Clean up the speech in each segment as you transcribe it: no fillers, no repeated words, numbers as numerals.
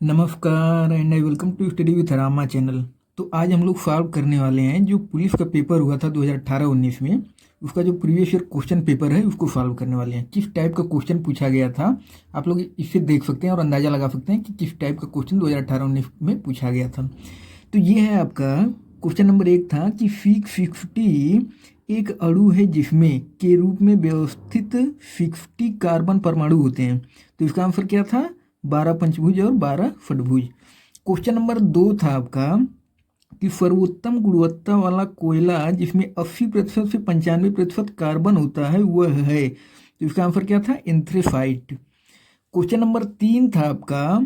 नमस्कार and I welcome to study with Rama channel. तो आज हम लोग सॉल्व करने वाले हैं जो पुलिस का पेपर हुआ था 2018-19 में। उसका जो प्रीवियस ईयर क्वेश्चन पेपर है उसको सॉल्व करने वाले हैं। किस टाइप का क्वेश्चन पूछा गया था आप लोग इससे देख सकते हैं और अंदाज़ा लगा सकते हैं कि किस टाइप का क्वेश्चन 2018-19 में पूछा गया था। तो ये है आपका क्वेश्चन नंबर 1 था कि C60 एक अणु है जिसमें के रूप में व्यवस्थित 60 कार्बन परमाणु होते हैं। तो इसका आंसर क्या था? 12 पंचभुज और 12 षटभुज। क्वेश्चन नंबर 2 था आपका कि सर्वोत्तम गुणवत्ता वाला कोयला जिसमें 80% से 95% कार्बन होता है वह है। तो इसका आंसर क्या था? एंथ्रेसाइट। क्वेश्चन नंबर 3 था आपका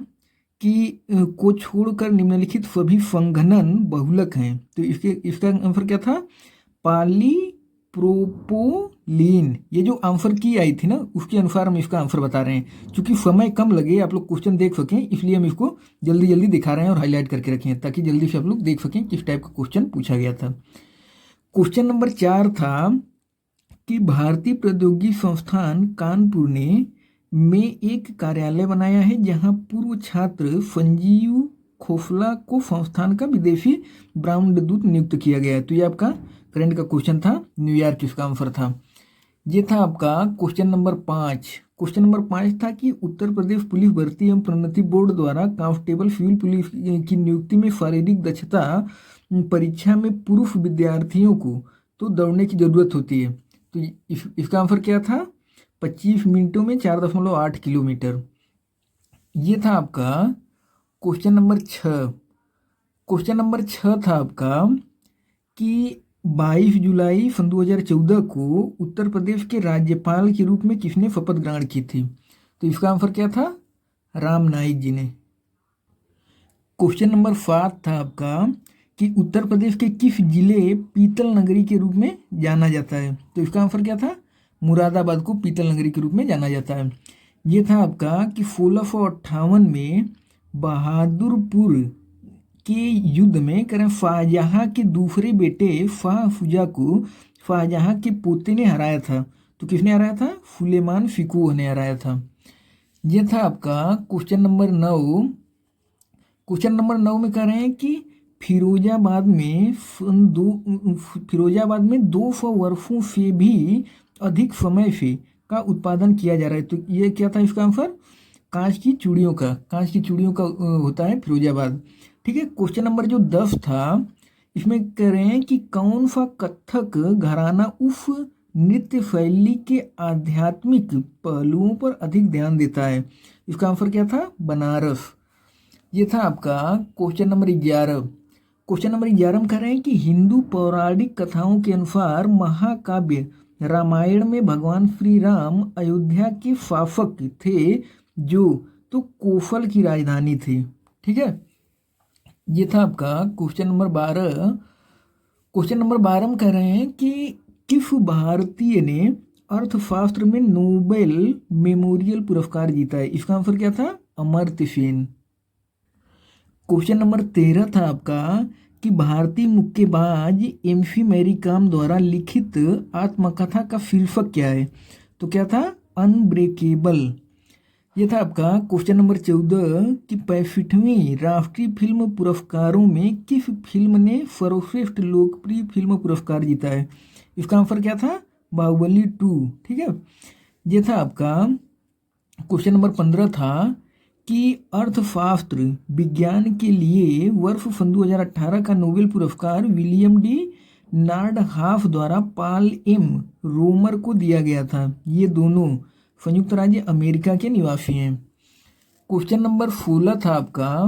कि को छोड़कर निम्नलिखित सभी संघनन बहुलक हैं। तो इसका आंसर क्या था? पॉलीप्रोपोलीन। ये जो आंसर की आई थी ना उसके अनुसार हम इसका आंसर बता रहे हैं। क्योंकि समय कम लगे आप लोग क्वेश्चन देख सकें इसलिए हम इसको जल्दी जल्दी दिखा रहे हैं और हाईलाइट करके रखे हैं ताकि जल्दी से आप लोग देख सकें किस टाइप का क्वेश्चन पूछा गया था। क्वेश्चन नंबर 4 था कि भारतीय प्रौद्योगिकी संस्थान कानपुर ने में एक कार्यालय बनाया है जहां पूर्व छात्र संजीव खोसला को संस्थान का विदेशी ब्रांड दूत नियुक्त किया गया है। तो ये आपका करंट का क्वेश्चन था। न्यूयॉर्क इसका आंसर था। ये था आपका क्वेश्चन नंबर 5। क्वेश्चन नंबर 5 था कि उत्तर प्रदेश पुलिस भर्ती एवं प्रोन्नति बोर्ड द्वारा कांस्टेबल सिविल पुलिस की नियुक्ति में शारीरिक दक्षता परीक्षा में पुरुष विद्यार्थियों को तो दौड़ने की जरूरत होती है। तो इसका आंसर क्या था? 25 मिनटों में 4.8 किलोमीटर। ये था आपका क्वेश्चन नंबर 6। क्वेश्चन नंबर 6 था आपका कि 22 जुलाई सन 2014 को उत्तर प्रदेश के राज्यपाल के रूप में किसने शपथ ग्रहण की थी? तो इसका आंसर क्या था? राम नाईक जी ने। क्वेश्चन नंबर 7 था आपका कि उत्तर प्रदेश के किस जिले पीतल नगरी के रूप में जाना जाता है? तो इसका आंसर क्या था? मुरादाबाद को पीतल नगरी के रूप में जाना जाता है। ये था आपका कि 1658 में बहादुरपुर के युद्ध में करें शाहजहां के दूसरे बेटे शाहफुजा को शाहजहां के पोते ने हराया था। तो किसने हराया था? सुलेमान फिकूह ने हराया था। ये था आपका क्वेश्चन नंबर 9। क्वेश्चन नंबर 9 में कह रहे हैं कि फिरोजाबाद में 200 वर्षों से भी अधिक समय से का उत्पादन किया जा रहा है। तो ये क्या था इसका आंसर? कांच की चूड़ियों का होता है फिरोजाबाद। ठीक है। क्वेश्चन नंबर जो 10 था इसमें कह रहे हैं कि कौन सा कथक घराना उस नृत्य शैली के आध्यात्मिक पहलुओं पर अधिक ध्यान देता है? इसका आंसर क्या था? बनारस। ये था आपका क्वेश्चन नंबर 11। क्वेश्चन नंबर 11 में कह रहे हैं कि हिंदू पौराणिक कथाओं के अनुसार महाकाव्य रामायण में भगवान श्री राम अयोध्या के शासक थे जो तो कोसल की राजधानी थी। ठीक है। ये था आपका क्वेश्चन नंबर 12। क्वेश्चन नंबर 12 में कह रहे हैं कि किस भारतीय ने अर्थशास्त्र में नोबेल मेमोरियल पुरस्कार जीता है? इसका आंसर क्या था? अमर्त्य सेन। क्वेश्चन नंबर 13 था आपका कि भारतीय मुक्केबाज एमसी मैरी कॉम द्वारा लिखित आत्मकथा का शीर्षक क्या है? तो क्या था? अनब्रेकेबल। ये था आपका क्वेश्चन नंबर 14 कि 65वीं राष्ट्रीय फिल्म पुरस्कारों में किस फिल्म ने सर्वश्रेष्ठ लोकप्रिय फिल्म पुरस्कार जीता है? इसका आंसर क्या था? बाहुबली 2। ठीक है। ये था आपका क्वेश्चन नंबर 15 था कि अर्थशास्त्र विज्ञान के लिए वर्ष सन 2018 का नोबेल पुरस्कार विलियम डी नार्डहाफ द्वारा पॉल एम रोमर को दिया गया था। ये दोनों संयुक्त राज्य अमेरिका के निवासी हैं। क्वेश्चन नंबर 16 था आपका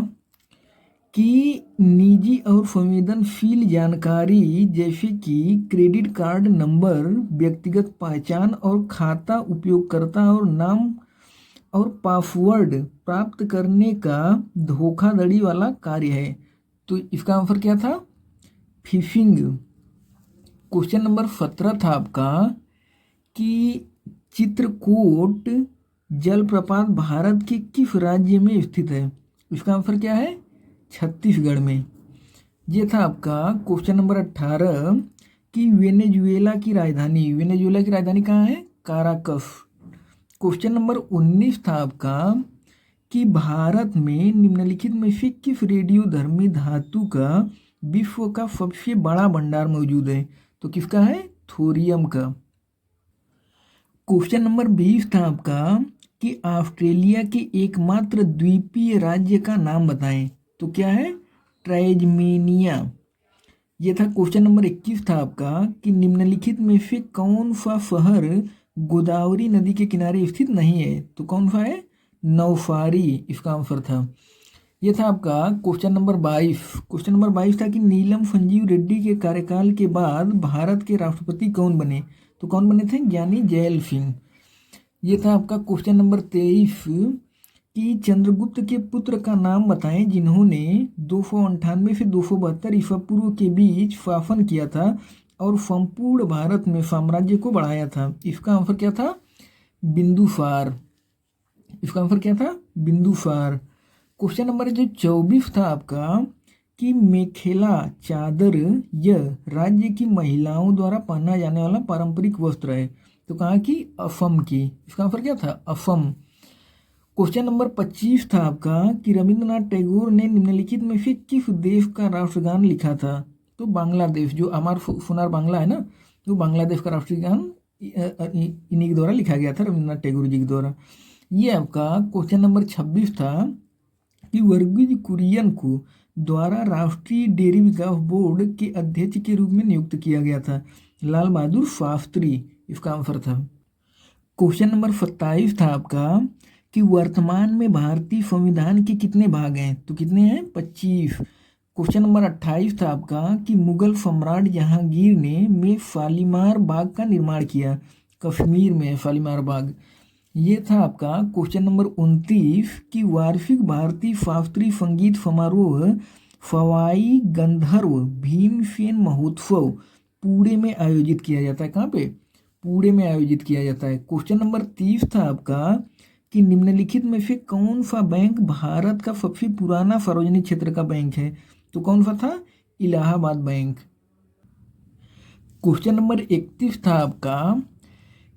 कि निजी और संवेदनशील जानकारी जैसे कि क्रेडिट कार्ड नंबर, व्यक्तिगत पहचान और खाता उपयोगकर्ता और नाम और पासवर्ड प्राप्त करने का धोखाधड़ी वाला कार्य है। तो इसका आंसर क्या था? फिशिंग। क्वेश्चन नंबर 17 था आपका कि चित्रकूट जलप्रपात भारत के किस राज्य में स्थित है? इसका आंसर क्या है? छत्तीसगढ़ में। ये था आपका क्वेश्चन नंबर 18 कि वेनेजुएला की राजधानी कहाँ है? काराकस। क्वेश्चन नंबर 19 था आपका कि भारत में निम्नलिखित में से किस रेडियोधर्मी धातु का विश्व का सबसे बड़ा भंडार मौजूद है? तो किसका है? थोरियम का। क्वेश्चन नंबर 20 था आपका कि ऑस्ट्रेलिया के एकमात्र द्वीपीय राज्य का नाम बताएं। तो क्या है? ट्रांसमीनिया। ये था क्वेश्चन नंबर 21 था आपका कि निम्नलिखित में से कौन सा शहर गोदावरी नदी के किनारे स्थित नहीं है? तो कौन सा है? नौसारी इसका आंसर था। ये था आपका क्वेश्चन नंबर 22। क्वेश्चन नंबर 22 था कि नीलम संजीव रेड्डी के कार्यकाल के बाद भारत के राष्ट्रपति कौन बने? तो कौन बने थे? ज्ञानी जैल सिंह। ये था आपका क्वेश्चन नंबर 23 कि चंद्रगुप्त के पुत्र का नाम बताएं जिन्होंने 298 से 272 ईसा पूर्व के बीच शासन किया था और संपूर्ण भारत में साम्राज्य को बढ़ाया था। इसका आंसर क्या था? बिंदुसार। इसका आंसर क्या था? बिंदुसार। क्वेश्चन नंबर जो 24 था आपका कि मेखेला चादर यह राज्य की महिलाओं द्वारा पहना जाने वाला पारंपरिक वस्त्र है। तो कहाँ की? असम की। इसका आंसर क्या था? असम। क्वेश्चन नंबर 25 था आपका कि रविंद्रनाथ टैगोर ने निम्नलिखित में से किस देश का राष्ट्रगान लिखा था? तो बांग्लादेश, जो अमर सोनार बांग्ला है ना, तो बांग्लादेश का राष्ट्रीय गान इन्हीं के द्वारा लिखा गया था, रविंद्रनाथ टैगोर जी के द्वारा। ये आपका क्वेश्चन नंबर 26 था कि वर्गीज कुरियन को द्वारा राष्ट्रीय डेयरी विकास बोर्ड के अध्यक्ष के रूप में नियुक्त किया गया था। लाल बहादुर शास्त्री इसका आंसर था। क्वेश्चन नंबर 27 था आपका कि वर्तमान में भारतीय संविधान के कितने भाग हैं? तो कितने हैं? 25। क्वेश्चन नंबर 28 था आपका कि मुगल सम्राट जहांगीर ने शालीमार बाग का निर्माण किया। कश्मीर में शालीमार बाग। ये था आपका क्वेश्चन नंबर 29 कि वार्षिक भारतीय शास्त्रीय संगीत समारोह सवाई गंधर्व भीमसेन महोत्सव पुणे में आयोजित किया जाता है। कहाँ पे? पुणे में आयोजित किया जाता है। क्वेश्चन नंबर 30 था आपका कि निम्नलिखित में से कौन सा बैंक भारत का सबसे पुराना सार्वजनिक क्षेत्र का बैंक है? तो कौन सा था? इलाहाबाद बैंक। क्वेश्चन नंबर 31 था आपका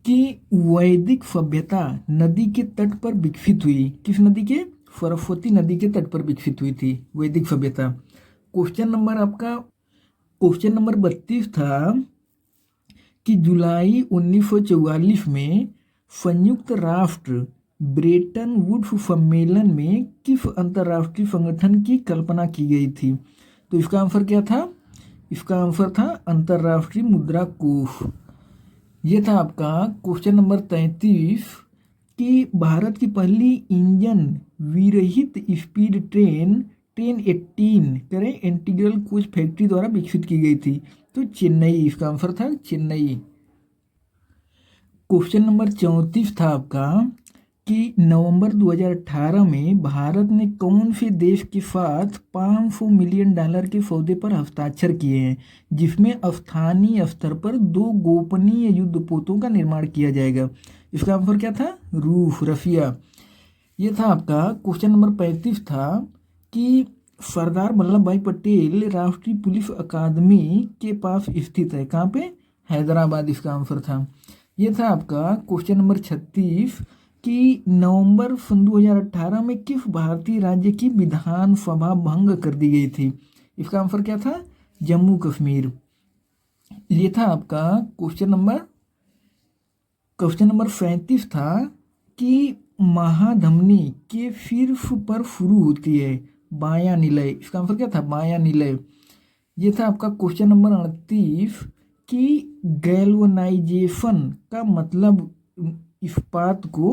कि वैदिक सभ्यता नदी के तट पर विकसित हुई। किस नदी के? सरस्वती नदी के तट पर विकसित हुई थी वैदिक सभ्यता। क्वेश्चन नंबर 32 था कि जुलाई 1944 में संयुक्त राष्ट्र ब्रेटन वुड्स सम्मेलन में किस अंतर्राष्ट्रीय संगठन की कल्पना की गई थी? तो इसका आंसर क्या था? इसका आंसर था अंतर्राष्ट्रीय मुद्रा कोष। ये था आपका क्वेश्चन नंबर 33 कि भारत की पहली इंजन विरहित स्पीड ट्रेन 18 करें इंटीग्रल कोच फैक्ट्री द्वारा विकसित की गई थी। तो चेन्नई इसका आंसर था, चेन्नई। क्वेश्चन नंबर 34 था आपका कि नवंबर 2018 में भारत ने कौन से देश के साथ $500 मिलियन के सौदे पर हस्ताक्षर किए हैं जिसमें स्थानीय स्तर पर 2 गोपनीय युद्धपोतों का निर्माण किया जाएगा? इसका आंसर क्या था? रूस, रशिया। ये था आपका क्वेश्चन नंबर 35 था कि सरदार वल्लभ भाई पटेल राष्ट्रीय पुलिस अकादमी के पास स्थित है। कहाँ पे? हैदराबाद इसका आंसर था। ये था आपका क्वेश्चन नंबर 36 कि नवंबर 2018 में किस भारतीय राज्य की विधानसभा भंग कर दी गई थी? इसका आंसर क्या था? जम्मू कश्मीर। ये था आपका क्वेश्चन नंबर 37 था कि महाधमनी के शीर्ष पर शुरू होती है बायां निलय। इसका आंसर क्या था? बायां निलय। ये था आपका क्वेश्चन नंबर 38 कि गैल्वनाइजेशन का मतलब इस्पात को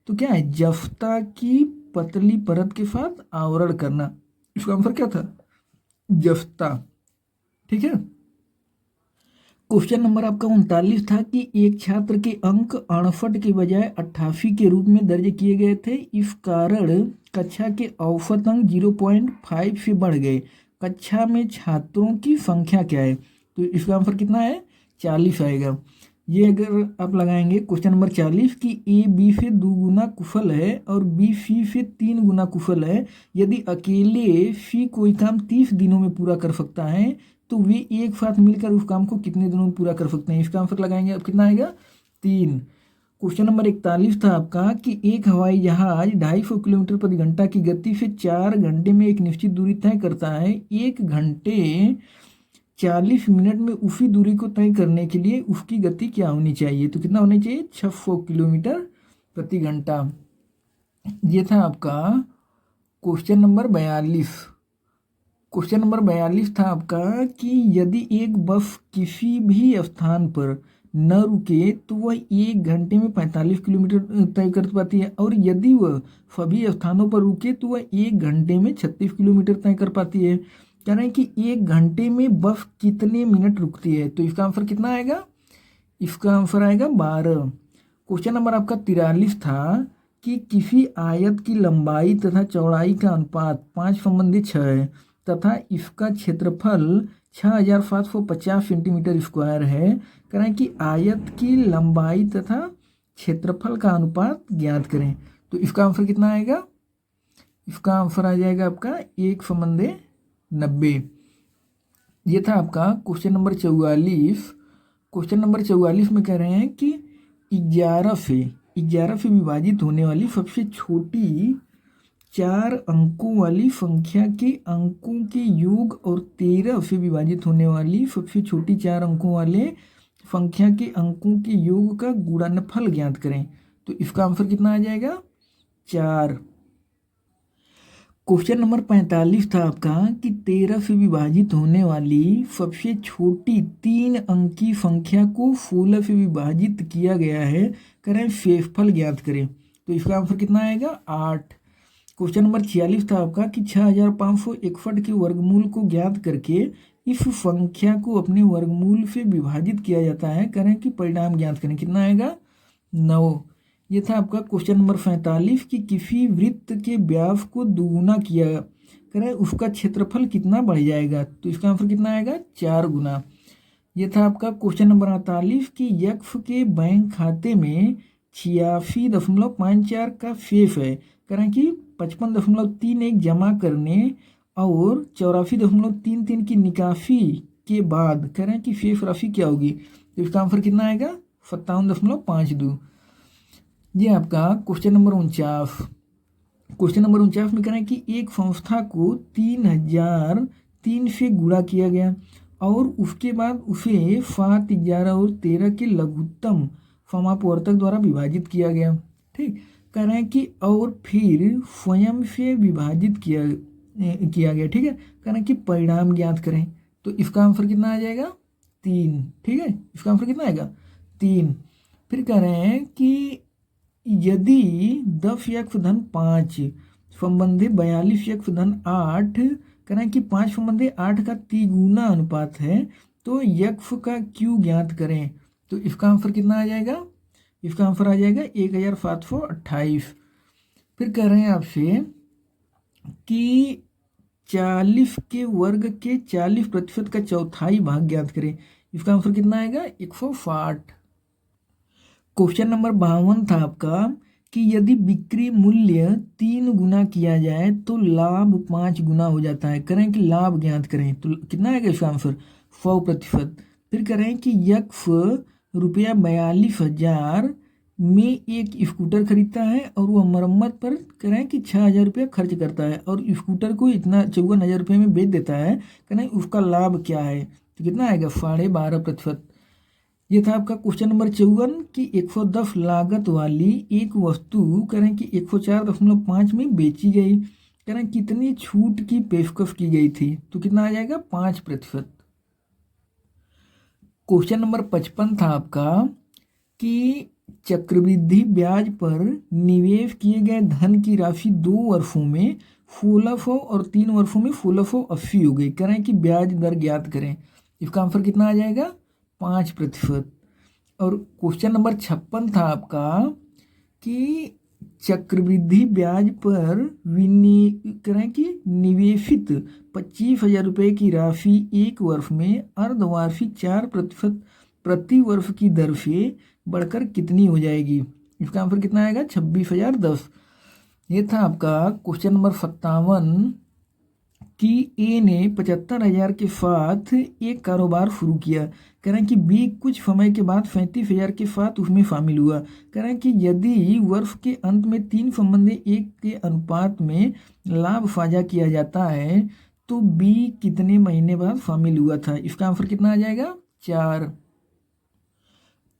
तो क्या है? जफ्ता की पतली परत के साथ आवरण करना। इसका आंसर क्या था? जफ्ता। ठीक है। क्वेश्चन नंबर आपका 39 था कि एक छात्र के अंक 68 के बजाय 88 के रूप में दर्ज किए गए थे। इस कारण कक्षा के औसत अंक 0.5 से बढ़ गए। कक्षा में छात्रों की संख्या क्या है? तो इसका आंसर कितना है? 40 आएगा। ये अगर आप लगाएंगे क्वेश्चन नंबर 40 कि ए बी से 2 गुना कुशल है और बी सी से 3 गुना कुशल है, यदि अकेले सी कोई काम 30 दिनों में पूरा कर सकता है तो वे एक साथ मिलकर उस काम को कितने दिनों में पूरा कर सकते हैं? इसका आंसर लगाएंगे अब कितना आएगा? 3। क्वेश्चन नंबर 41 था आपका कि एक हवाई जहाज 250 किलोमीटर प्रति घंटा की गति से 4 घंटे में एक निश्चित दूरी तय करता है। 1 घंटे 40 मिनट में उसी दूरी को तय करने के लिए उसकी गति क्या होनी चाहिए? तो कितना होना चाहिए? 600 किलोमीटर प्रति घंटा। ये था आपका क्वेश्चन नंबर 42। क्वेश्चन नंबर 42 था आपका कि यदि एक बस किसी भी स्थान पर न रुके तो वह 1 घंटे में 45 किलोमीटर तय कर पाती है, और यदि वह सभी स्थानों पर रुके तो वह 1 घंटे में 36 किलोमीटर तय कर पाती है। कह रहे हैं कि 1 घंटे में बस कितने मिनट रुकती है? तो इसका आंसर कितना आएगा? इसका आंसर आएगा 12। क्वेश्चन नंबर आपका 43 था कि किसी आयत की लंबाई तथा चौड़ाई का अनुपात 5:6 है तथा इसका क्षेत्रफल 6750 सेंटीमीटर स्क्वायर है। कह रहे हैं कि आयत की लंबाई तथा क्षेत्रफल का अनुपात ज्ञात करें। तो इसका आंसर कितना आएगा? इसका आंसर आ जाएगा आपका 1:90। ये था आपका क्वेश्चन नंबर 44। क्वेश्चन नंबर 44 में कह रहे हैं कि 11 से विभाजित होने वाली सबसे छोटी 4 अंकों वाली संख्या के अंकों के योग और 13 से विभाजित होने वाली सबसे छोटी 4 अंकों वाले संख्या के अंकों के योग का गुणनफल ज्ञात करें। तो इसका आंसर कितना आ जाएगा? 4। क्वेश्चन नंबर 45 था आपका कि 13 से विभाजित होने वाली सबसे छोटी 3 अंकी संख्या को 16 से विभाजित किया गया है। करें शेषफल ज्ञात करें। तो इसका आंसर कितना आएगा? 8। क्वेश्चन नंबर 46 था आपका कि 6561 के वर्गमूल को ज्ञात करके इस संख्या को अपने वर्गमूल से विभाजित किया जाता है। करें कि परिणाम ज्ञात करें। कितना आएगा? 9। ये था आपका क्वेश्चन नंबर 47 कि किसी वृत्त के व्यास को दुगुना किया करें उसका क्षेत्रफल कितना बढ़ जाएगा? तो इसका आंसर कितना आएगा? 4 गुना। ये था आपका क्वेश्चन नंबर 48 कि यक्ष के बैंक खाते में 86.54 का शेष है। करें कि 55.31 जमा करने और 84.33 की निकासी के बाद करें कि शेष राशि क्या होगी? तो इसका आंसर कितना आएगा? 57.52। ये आपका क्वेश्चन नंबर 49। क्वेश्चन नंबर 49 में कह रहे हैं कि एक संस्था को 3003 से गुणा किया गया और उसके बाद उसे 7, 11 और 13 के लघुत्तम समापवर्तक द्वारा विभाजित किया गया। ठीक, कह रहे हैं कि और फिर स्वयं से विभाजित किया गया। ठीक है, कह रहे हैं कि परिणाम ज्ञात करें। तो इसका आंसर कितना आ जाएगा? 3। ठीक है, इसका आंसर कितना आएगा? 3। फिर कह रहे हैं कि यदि 10x-5 संबंधी 42x-8 करें कि 5 संबंधी 8 का तिगुना अनुपात है तो यक्ष का क्यू ज्ञात करें। तो इसका आंसर कितना आ जाएगा? इसका आंसर आ जाएगा 1728। फिर कह रहे हैं आपसे कि 40 के वर्ग के 40% का चौथाई भाग ज्ञात करें। इसका आंसर कितना आएगा? 160। क्वेश्चन नंबर 52 था आपका कि यदि बिक्री मूल्य 3 गुना किया जाए तो लाभ 5 गुना हो जाता है। करें कि लाभ ज्ञात करें। तो कितना आएगा इसका आंसर? 100%। फिर करें कि यक्ष रुपया 42,000 में एक स्कूटर खरीदता है और वह मरम्मत पर करें कि 6,000 रुपया खर्च करता है और स्कूटर को इतना 54,000 रुपये में बेच देता है। करें उसका लाभ क्या है? तो कितना आएगा? 12.5%। ये था आपका क्वेश्चन नंबर 54 कि 110 लागत वाली एक वस्तु करें कि 104.5 में बेची गई। करें कितनी छूट की पेशकश की गई थी? तो कितना आ जाएगा? 5%। क्वेश्चन नंबर 55 था आपका कि चक्रवृद्धि ब्याज पर निवेश किए गए धन की राशि 2 वर्षों में 1600 और 3 वर्षों में 1680 हो गई। करें कि ब्याज दर ज्ञात करें। इसका आंसर कितना आ जाएगा? 5%। और क्वेश्चन नंबर 56 था आपका कि चक्रवृद्धि ब्याज पर करें कि निवेशित 25,000 रुपये की राशि 1 वर्ष में अर्धवार्षिक 4% प्रति वर्ष की दर से बढ़कर कितनी हो जाएगी? इसका आंसर कितना आएगा? 26,010। ये था आपका क्वेश्चन नंबर 57 कि ए ने 75,000 के साथ एक कारोबार शुरू किया। कह रहे हैं कि बी कुछ समय के बाद 35,000 के साथ उसमें शामिल हुआ। कह रहे हैं कि यदि वर्ष के अंत में 3 संबंधी 1 के अनुपात में लाभ साझा किया जाता है तो बी कितने महीने बाद शामिल हुआ था। इसका आंसर कितना आ जाएगा? 4।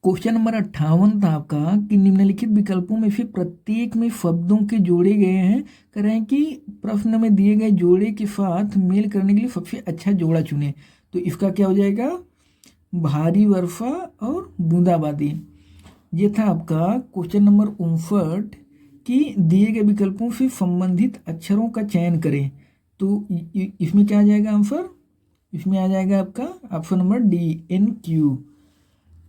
क्वेश्चन नंबर 58 था आपका कि निम्नलिखित विकल्पों में से प्रत्येक में शब्दों के जोड़े गए हैं। कह रहे हैं कि प्रश्न में दिए गए जोड़े के साथ मेल करने के लिए सबसे अच्छा जोड़ा चुने। तो इसका क्या हो जाएगा? भारी वर्षा और बूंदाबांदी। ये था आपका क्वेश्चन नंबर 59 कि दिए गए विकल्पों से संबंधित अक्षरों का चयन करें। तो इसमें क्या आ जाएगा आंसर? इसमें आ जाएगा आपका ऑप्शन नंबर डी, NQ।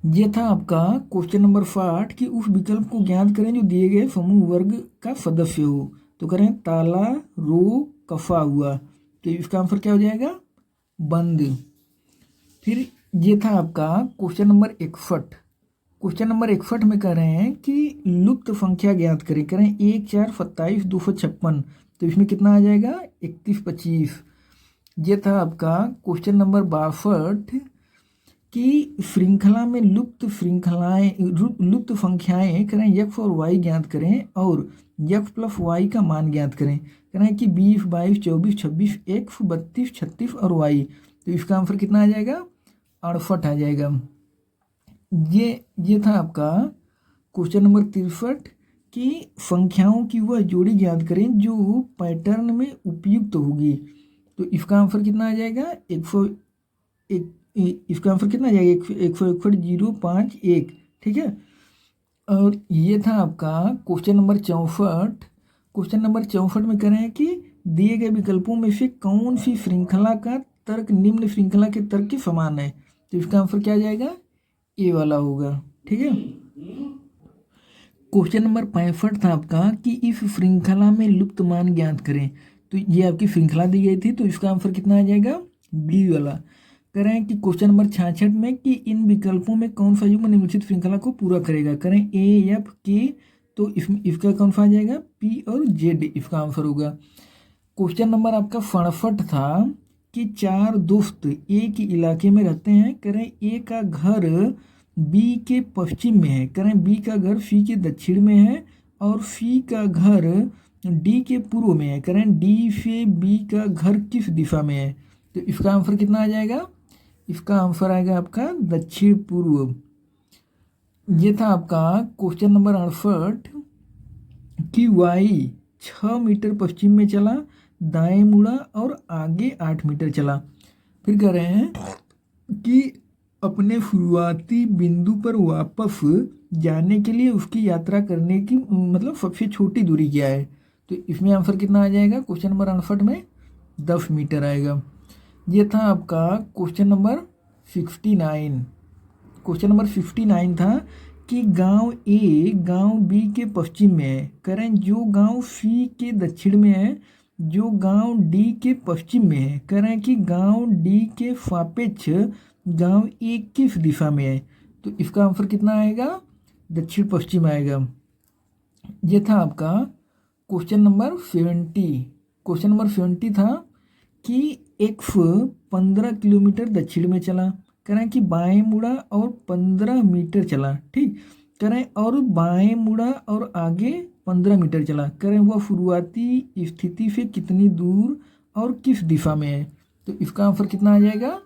ये था आपका क्वेश्चन नंबर 60 कि उस विकल्प को ज्ञात करें जो दिए गए समूह वर्ग का सदस्य हो। तो करें ताला, रो, कफा हुआ। तो इसका आंसर क्या हो जाएगा? बंद। फिर ये था आपका क्वेश्चन नंबर 61। क्वेश्चन नंबर 61 में कह रहे हैं कि लुप्त संख्या ज्ञात करें। कह रहे हैं 1, 4, 27, 256। तो इसमें कितना आ जाएगा? 31, 25। ये था आपका क्वेश्चन नंबर 62 कि श्रृंखला में लुप्त संख्याएं करें x और y ज्ञात करें और x प्लस y का मान ज्ञात करें। करें कि 20, 22, 24, 26, x, 32, 36 और y। तो इसका आंसर कितना आ जाएगा? 68 आ जाएगा। ये था आपका क्वेश्चन नंबर 63 कि संख्याओं की वह जोड़ी ज्ञात करें जो पैटर्न में उपयुक्त होगी। तो इसका आंसर कितना आ जाएगा? 101। इसका आंसर कितना आ जाएगा? 161,051। ठीक है। और ये था आपका क्वेश्चन नंबर 64। क्वेश्चन नंबर 64 में कह रहे हैं कि दिए गए विकल्पों में से कौन सी श्रृंखला का तर्क निम्न श्रृंखला के तर्क के समान है। तो इसका आंसर क्या आ जाएगा? ए वाला होगा। ठीक है। क्वेश्चन नंबर 65 था आपका कि इस श्रृंखला में लुप्त मान ज्ञात करें। तो ये आपकी श्रृंखला दी गई थी, तो इसका आंसर कितना आ जाएगा? बी वाला। कह रहे हैं कि क्वेश्चन नंबर 66 में कि इन विकल्पों में कौन सा युग्म निम्नलिखित श्रृंखला को पूरा करेगा। करें AFK। तो इसका कौन सा आ जाएगा? P और Z इसका आंसर होगा। क्वेश्चन नंबर आपका 67 था कि 4 दोस्त ए के इलाके में रहते हैं। करें ए का घर बी के पश्चिम में है। करें बी का घर सी के दक्षिण में है और सी का घर डी के पूर्व में है। करें डी से बी का घर किस दिशा में है। तो इसका आंसर कितना आ जाएगा? इसका आंसर आएगा आपका दक्षिण पूर्व। ये था आपका क्वेश्चन नंबर 68 कि वाई 6 मीटर पश्चिम में चला, दाएं मुड़ा और आगे 8 मीटर चला। फिर कह रहे हैं कि अपने शुरुआती बिंदु पर वापस जाने के लिए उसकी यात्रा करने की मतलब सबसे छोटी दूरी क्या है। तो इसमें आंसर कितना आ जाएगा? क्वेश्चन नंबर 68 में 10 मीटर आएगा। ये था आपका क्वेश्चन नंबर 69। क्वेश्चन नंबर 59 था कि गांव ए गांव बी के पश्चिम में है। करें जो गांव सी के दक्षिण में है, जो गांव डी के पश्चिम में है। करें कि गांव डी के सापेक्ष गांव ए किस दिशा में है। तो इसका आंसर कितना आएगा? दक्षिण पश्चिम आएगा। ये था आपका क्वेश्चन नंबर 70। क्वेश्चन नंबर 70 था कि एक्स 15 किलोमीटर दक्षिण में चला। करें कि बाएं मुड़ा और 15 मीटर चला। ठीक। करें और बाएं मुड़ा और आगे 15 मीटर चला। करें वह शुरुआती स्थिति से कितनी दूर और किस दिशा में है। तो इसका आंसर कितना आ जाएगा?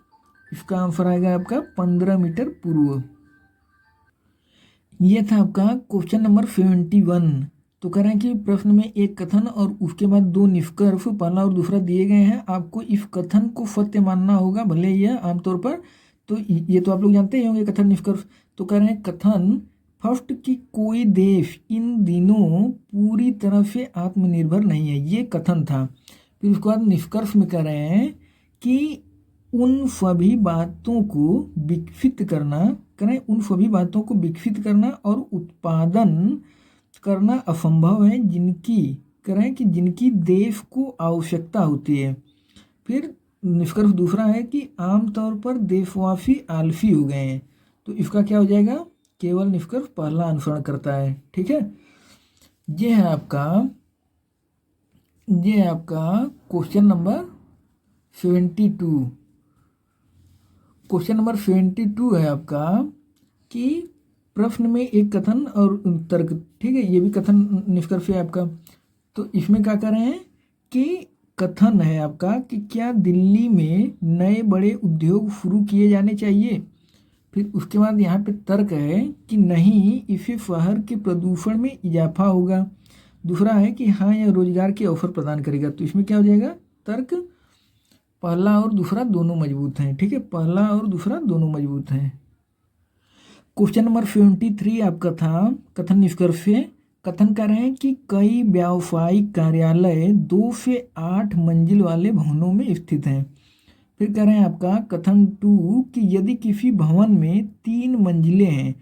इसका आंसर आएगा आपका 15 मीटर पूर्व। यह था आपका क्वेश्चन नंबर 71। तो कह रहे हैं कि प्रश्न में एक कथन और उसके बाद 2 निष्कर्ष पहला और दूसरा दिए गए हैं। आपको इस कथन को सत्य मानना होगा, भले यह आमतौर पर तो ये तो आप लोग जानते ही होंगे कथन निष्कर्ष। तो कह रहे हैं कथन फर्स्ट कि कोई देश इन दिनों पूरी तरह से आत्मनिर्भर नहीं है, ये कथन था। फिर उसके बाद निष्कर्ष में कह रहे हैं कि उन सभी बातों को विकसित करना, करें उन सभी बातों को विकसित करना और उत्पादन करना असंभव है जिनकी करें कि जिनकी देश को आवश्यकता होती है। फिर निष्कर्ष दूसरा है कि आमतौर पर देशवासी आलसी हो गए हैं। तो इसका क्या हो जाएगा? केवल निष्कर्ष पहला अनुसरण करता है। ठीक है। ये है आपका क्वेश्चन नंबर 72। क्वेश्चन नंबर 72 है आपका कि प्रश्न में एक कथन और तर्क, ठीक है, ये भी कथन निष्कर्ष है आपका। तो इसमें क्या कर रहे हैं कि कथन है आपका कि क्या दिल्ली में नए बड़े उद्योग शुरू किए जाने चाहिए। फिर उसके बाद यहाँ पे तर्क है कि नहीं, इससे शहर के प्रदूषण में इजाफा होगा। दूसरा है कि हाँ, यह रोजगार के अवसर प्रदान करेगा। तो इसमें क्या हो जाएगा, तर्क पहला और दूसरा दोनों मजबूत हैं, ठीक है, पहला और दूसरा दोनों मजबूत हैं। क्वेश्चन नंबर 73 आपका था कथन निष्कर्ष से। कथन कर रहे हैं कि कई व्यावसायिक कार्यालय 2 से 8 मंजिल वाले भवनों में स्थित हैं। फिर कह रहे हैं आपका कथन 2 कि यदि किसी भवन में 3 मंजिलें हैं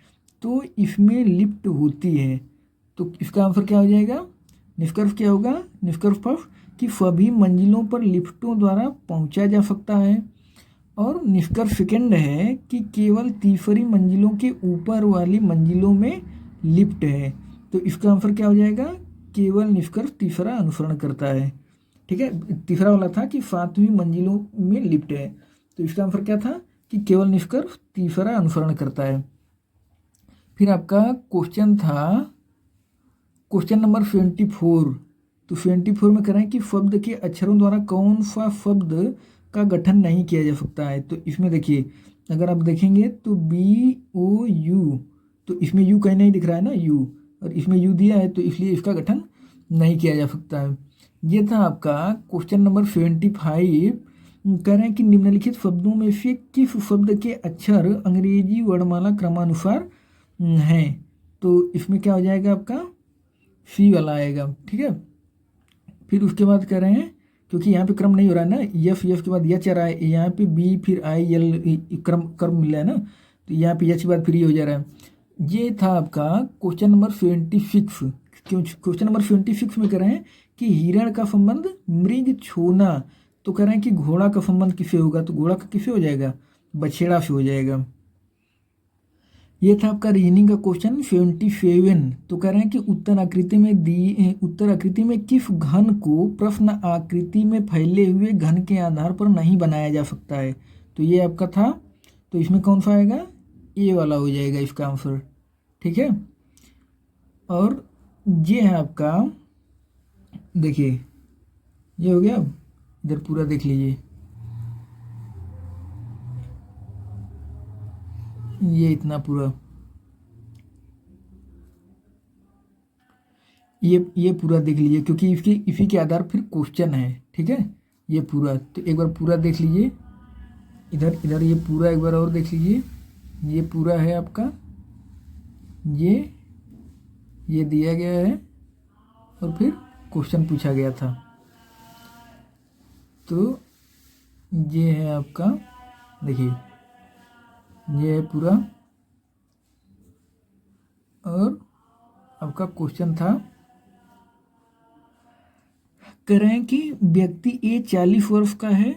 तो इसमें लिफ्ट होती है। तो इसका आंसर क्या हो जाएगा, निष्कर्ष क्या होगा, निष्कर्ष पर कि सभी मंजिलों पर लिफ्टों द्वारा पहुंचा जा सकता है। और निष्कर्ष सेकंड है कि केवल तीसरी मंजिलों के ऊपर वाली मंजिलों में लिफ्ट है। तो इसका आंसर क्या हो जाएगा, केवल निष्कर्ष तीसरा अनुसरण करता है, ठीक है। तीसरा वाला था कि 7वीं मंजिलों में लिफ्ट है, तो इसका आंसर क्या था कि केवल निष्कर्ष तीसरा अनुसरण करता है। फिर आपका क्वेश्चन था क्वेश्चन नंबर 74। तो 74 में कह रहे हैं कि शब्द के अक्षरों द्वारा कौन सा शब्द का गठन नहीं किया जा सकता है। तो इसमें देखिए, अगर आप देखेंगे तो BOU, तो इसमें यू कहीं नहीं दिख रहा है ना, यू, और इसमें यू दिया है, तो इसलिए इसका गठन नहीं किया जा सकता है। ये था आपका क्वेश्चन नंबर 75। कह रहे हैं कि निम्नलिखित शब्दों में से किस शब्द के अक्षर अंग्रेजी वर्णमाला क्रमानुसार हैं। तो इसमें क्या हो जाएगा, आपका सी वाला आएगा, ठीक है। फिर उसके बाद कह रहे हैं, क्योंकि यहाँ पे क्रम नहीं हो रहा है ना, यफ के बाद यच आ रहा है, यहाँ पे बी फिर आई एल क्रम मिल रहा है ना, तो यहाँ पे यच के बाद फिर ये हो जा रहा है। ये था आपका क्वेश्चन नंबर 76। क्वेश्चन नंबर 76 में कह रहे हैं कि हिरण का संबंध मृग छोना। तो कह रहे हैं कि घोड़ा का संबंध किससे होगा, तो घोड़ा का किससे हो जाएगा, बछेड़ा से हो जाएगा। ये था आपका रीजनिंग का क्वेश्चन 77। तो कह रहे हैं कि उत्तर आकृति में किस घन को प्रश्न आकृति में फैले हुए घन के आधार पर नहीं बनाया जा सकता है। तो ये आपका था, तो इसमें कौन सा आएगा, ए वाला हो जाएगा इसका आंसर, ठीक है। और ये है आपका, देखिए ये हो गया, इधर पूरा देख लीजिए, ये इतना पूरा, ये पूरा देख लीजिए, क्योंकि इसकी इसी के आधार फिर क्वेश्चन है, ठीक है। ये पूरा, तो एक बार पूरा देख लीजिए, इधर ये पूरा एक बार और देख लीजिए, ये पूरा है आपका, ये दिया गया है और फिर क्वेश्चन पूछा गया था। तो ये है आपका, देखिए ये है पूरा, और आपका क्वेश्चन था, कह रहे हैं कि व्यक्ति ए 40 वर्ष का है,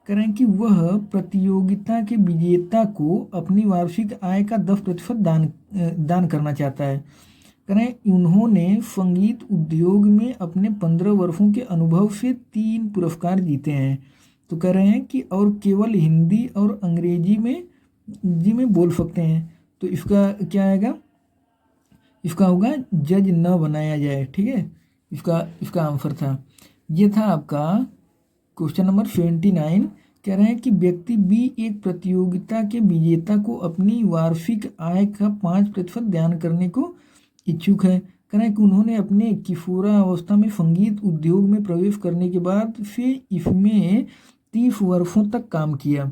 कह रहे हैं कि वह प्रतियोगिता के विजेता को अपनी वार्षिक आय का 10% दान करना चाहता है। कह रहे हैं उन्होंने संगीत उद्योग में अपने 15 वर्षों के अनुभव से 3 पुरस्कार जीते हैं। तो कह रहे हैं कि और केवल हिंदी और अंग्रेजी में बोल सकते हैं। तो इसका क्या आएगा, इसका होगा जज न बनाया जाए, ठीक है, इसका आंसर था। ये था आपका क्वेश्चन नंबर 79। कह रहे हैं कि व्यक्ति बी एक प्रतियोगिता के विजेता को अपनी वार्षिक आय का 5% दान करने को इच्छुक है। कह रहे हैं कि उन्होंने अपने किशोरावस्था में संगीत उद्योग में प्रवेश करने के बाद से इसमें 30 वर्षों तक काम किया।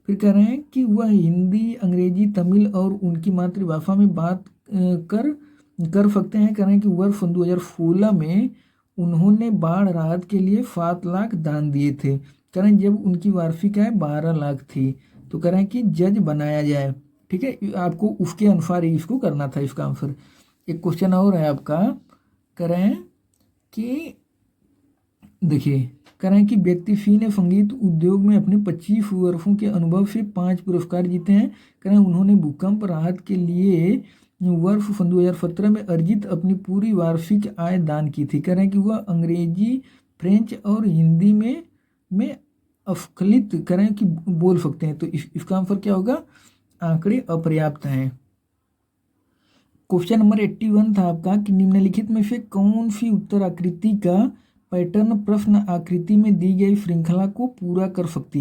फिर कह रहे हैं कि वह हिंदी, अंग्रेजी, तमिल और उनकी मातृभाषा में बात कर सकते हैं। कह रहे हैं कि वर्ष 2016 में उन्होंने बाढ़ राहत के लिए 7 लाख दान दिए थे। कह रहे हैं जब उनकी वार्षिक आय 12 लाख थी। तो कह रहे हैं कि जज बनाया जाए, ठीक है, आपको उसके अनुसार ही इसको करना था इसका आंसर। एक क्वेश्चन और है आपका, कह रहे हैं कि देखिए, कह रहे हैं कि व्यक्ति सी ने संगीत उद्योग में अपने 25 वर्षों के अनुभव से 5 पुरस्कार जीते हैं। कह रहे हैं उन्होंने भूकंप राहत के लिए वर्ष 2017 में अर्जित अपनी पूरी वार्षिक आय दान की थी। कह रहे हैं कि वह अंग्रेजी, फ्रेंच और हिंदी में अस्खलित करें कि बोल सकते हैं। तो इसका आंसर क्या होगा, आंकड़े अपर्याप्त हैं। क्वेश्चन नंबर 81 था आपका कि निम्नलिखित में से कौन सी उत्तर आकृति का पैटर्न प्रश्न आकृति में दी गई श्रृंखला को पूरा कर सकता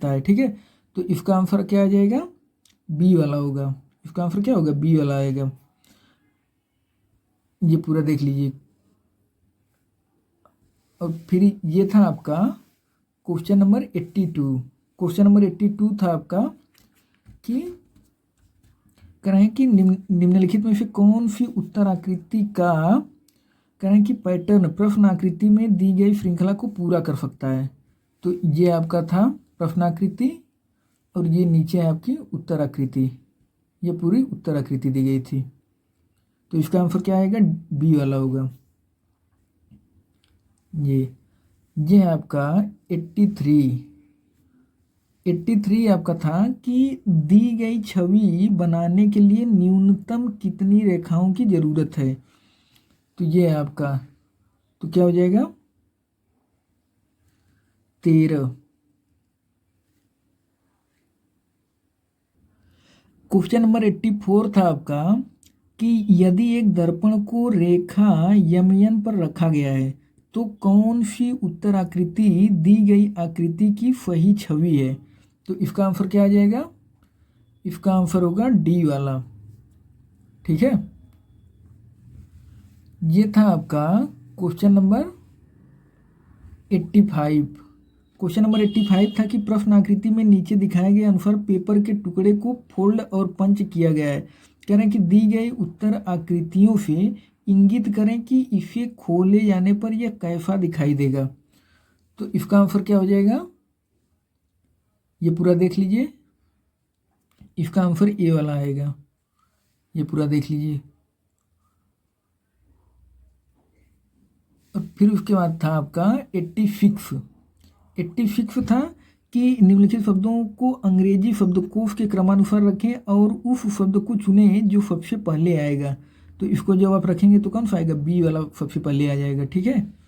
है। ठीक है, तो इसका आंसर क्या आ जाएगा, बी वाला होगा। इसका आंसर क्या होगा, बी वाला आएगा। ये पूरा देख लीजिए। और फिर ये था आपका क्वेश्चन नंबर 82। क्वेश्चन नंबर 82 था आपका कि करें कि निम्नलिखित में से कौन सी उत्तर आकृति का करें कि पैटर्न प्रश्न आकृति में दी गई श्रृंखला को पूरा कर सकता है। तो ये आपका था प्रश्न आकृति और ये नीचे है आपकी उत्तर आकृति। ये पूरी उत्तर आकृति दी गई थी। तो इसका आंसर क्या आएगा, बी वाला होगा। ये है आपका 83 आपका था कि दी गई छवि बनाने के लिए न्यूनतम कितनी रेखाओं की जरूरत है। तो ये है आपका, तो क्या हो जाएगा, 13। क्वेश्चन नंबर 84 था आपका कि यदि एक दर्पण को रेखा यमयन पर रखा गया है तो कौन सी उत्तर आकृति दी गई आकृति की सही छवि है। तो इसका आंसर क्या आ जाएगा, इसका आंसर होगा डी वाला। ठीक है, ये था आपका क्वेश्चन नंबर 85। क्वेश्चन नंबर 85 था कि प्रश्न आकृति में नीचे दिखाए गए अनुसार पेपर के टुकड़े को फोल्ड और पंच किया गया है। कह रहे हैं कि दी गई उत्तर आकृतियों से इंगित करें कि इसे खोले जाने पर यह कैसा दिखाई देगा। तो इसका आंसर क्या हो जाएगा, ये पूरा देख लीजिए। इसका आंसर ए वाला आएगा। ये पूरा देख लीजिए। और फिर उसके बाद था आपका 86 था कि निम्नलिखित शब्दों को अंग्रेजी शब्दकोश के क्रमानुसार रखें और उस शब्द को चुनें जो सबसे पहले आएगा। तो इसको जब आप रखेंगे तो कौन सा आएगा, बी वाला सबसे पहले आ जाएगा। ठीक है,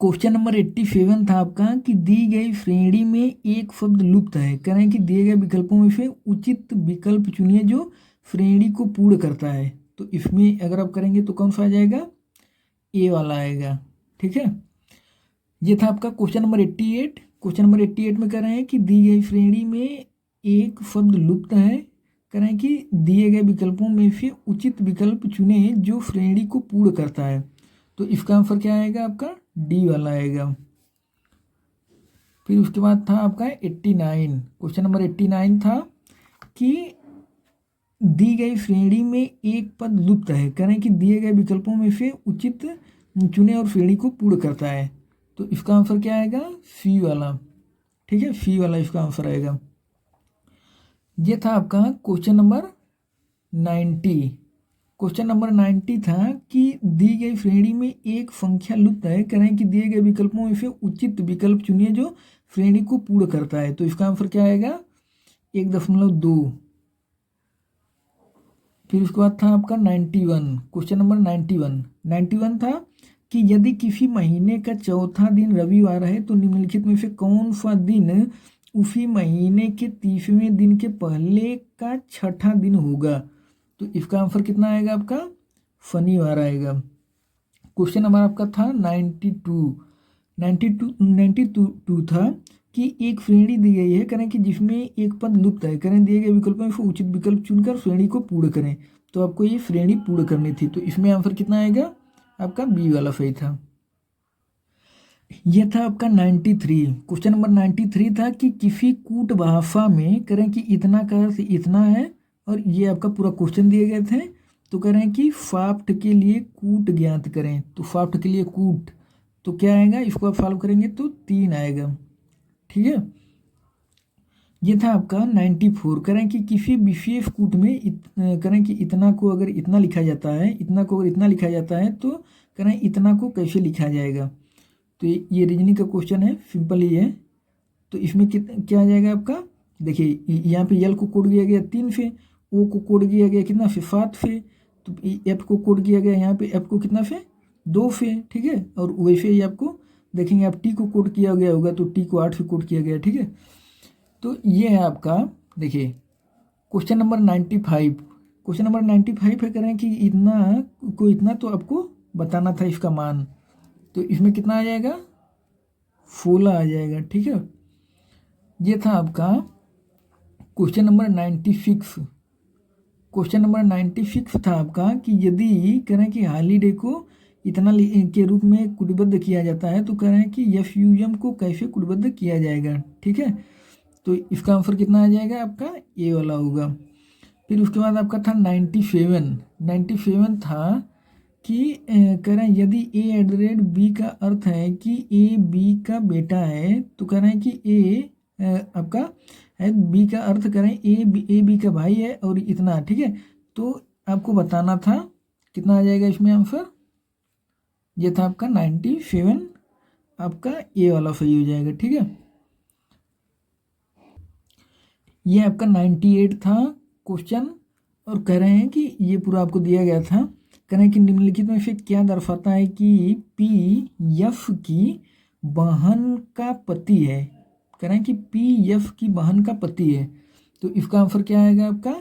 क्वेश्चन नंबर 87 था आपका कि दी गई श्रेणी में एक शब्द लुप्त है। कह रहे हैं कि दिए गए विकल्पों में से उचित विकल्प चुनिए जो श्रेणी को पूर्ण करता है। तो इसमें अगर आप करेंगे तो कौन सा आ जाएगा, ए वाला आएगा। ठीक है, ये था आपका क्वेश्चन नंबर 88। क्वेश्चन नंबर 88 में कह रहे हैं कि दी गई श्रेणी में एक शब्द लुप्त है। कह रहे हैं कि दिए गए विकल्पों में से उचित विकल्प चुने जो श्रेणी को पूर्ण करता है। तो इसका आंसर क्या आएगा, आपका डी वाला आएगा। फिर उसके बाद था आपका 89। क्वेश्चन नंबर 89 था कि दी गई श्रेणी में एक पद लुप्त है। कह रहे हैं कि दिए गए विकल्पों में से उचित चुने और श्रेणी को पूर्ण करता है। तो इसका आंसर क्या आएगा, सी वाला। ठीक है, सी वाला इसका आंसर आएगा। ये था आपका क्वेश्चन नंबर 90। क्वेश्चन नंबर 90 था कि दी गई श्रेणी में एक संख्या लुप्त है। कह रहे हैं कि दिए गए विकल्पों में से उचित विकल्प चुनिए जो श्रेणी को पूर्ण करता है। तो इसका आंसर क्या आएगा, 1.2। फिर उसके बाद था आपका 91। क्वेश्चन नंबर 91 था कि यदि किसी महीने का चौथा दिन रविवार है तो निम्नलिखित में से कौन सा दिन उसी महीने के 30वें दिन के पहले का छठा दिन होगा। तो इसका आंसर कितना आएगा, आपका शनिवार आएगा। क्वेश्चन नंबर आपका था 92 था कि एक श्रेणी दी गई है, करें कि जिसमें एक पद लुप्त है। करें दिए गए विकल्पों में से उचित विकल्प चुनकर श्रेणी को पूर्ण करें। तो आपको ये श्रेणी पूर्ण करनी थी। तो इसमें आंसर कितना आएगा, आपका बी वाला सही था। यह था आपका 93। क्वेश्चन नंबर 93 था कि किसी कूट भाषा में करें कि इतना का अर्थ इतना है और ये आपका पूरा क्वेश्चन दिए गए थे। तो कह रहे हैं कि फाफ्ट के लिए कूट ज्ञात करें। तो फाफ्ट के लिए कूट तो क्या आएगा, इसको आप सॉल्व करेंगे तो 3 आएगा। ठीक है, ये था आपका 94। करें कि किसी विशेष कूट में करें कि इतना को अगर इतना लिखा जाता है, इतना को अगर इतना लिखा जाता है तो करें इतना को कैसे लिखा जाएगा। तो ये रीजनिंग का क्वेश्चन है, सिंपल ही है। तो इसमें क्या आ जाएगा आपका, देखिए यहाँ पे यल को कोड किया गया 3 से, ओ को कोड किया गया कितना से 7 से, तो एफ को कोड किया गया यहाँ पे एफ को कितना से 2 से, ठीक है। और वैसे ही आपको देखेंगे आप टी को कोट किया गया होगा तो टी को 8 से कोट किया गया, ठीक है। तो ये है आपका, देखिए क्वेश्चन नंबर 95। क्वेश्चन नंबर 95 है, करें कि इतना तो आपको बताना था इसका मान। तो इसमें कितना आ जाएगा, 16 आ जाएगा, ठीक है। ये था आपका क्वेश्चन नंबर 96। क्वेश्चन नंबर 96 था आपका कि यदि करें कि हॉलीडे को इतना के रूप में कुटबद्ध किया जाता है तो करें कि एफयूएम को कैसे कुटबद्ध किया जाएगा, ठीक है। तो इसका आंसर कितना आ जाएगा आपका, ए वाला होगा। फिर उसके बाद आपका था 97 था कि कह रहे हैं यदि a@b का अर्थ है कि a b का बेटा है तो कह रहे हैं कि आपका है b का अर्थ कह रहे हैं a b का भाई है और इतना, ठीक है। तो आपको बताना था कितना आ जाएगा इसमें आंसर, ये था आपका 97, आपका ए वाला सही हो जाएगा, ठीक है। ये आपका 98 था क्वेश्चन। और कह रहे हैं कि ये पूरा आपको दिया गया था, कह रहे हैं कि निम्नलिखित में से क्या दर्शाता है कि पी एफ की बहन का पति है। कह रहे हैं कि पी एफ की बहन का पति है। तो इसका आंसर क्या आएगा आपका,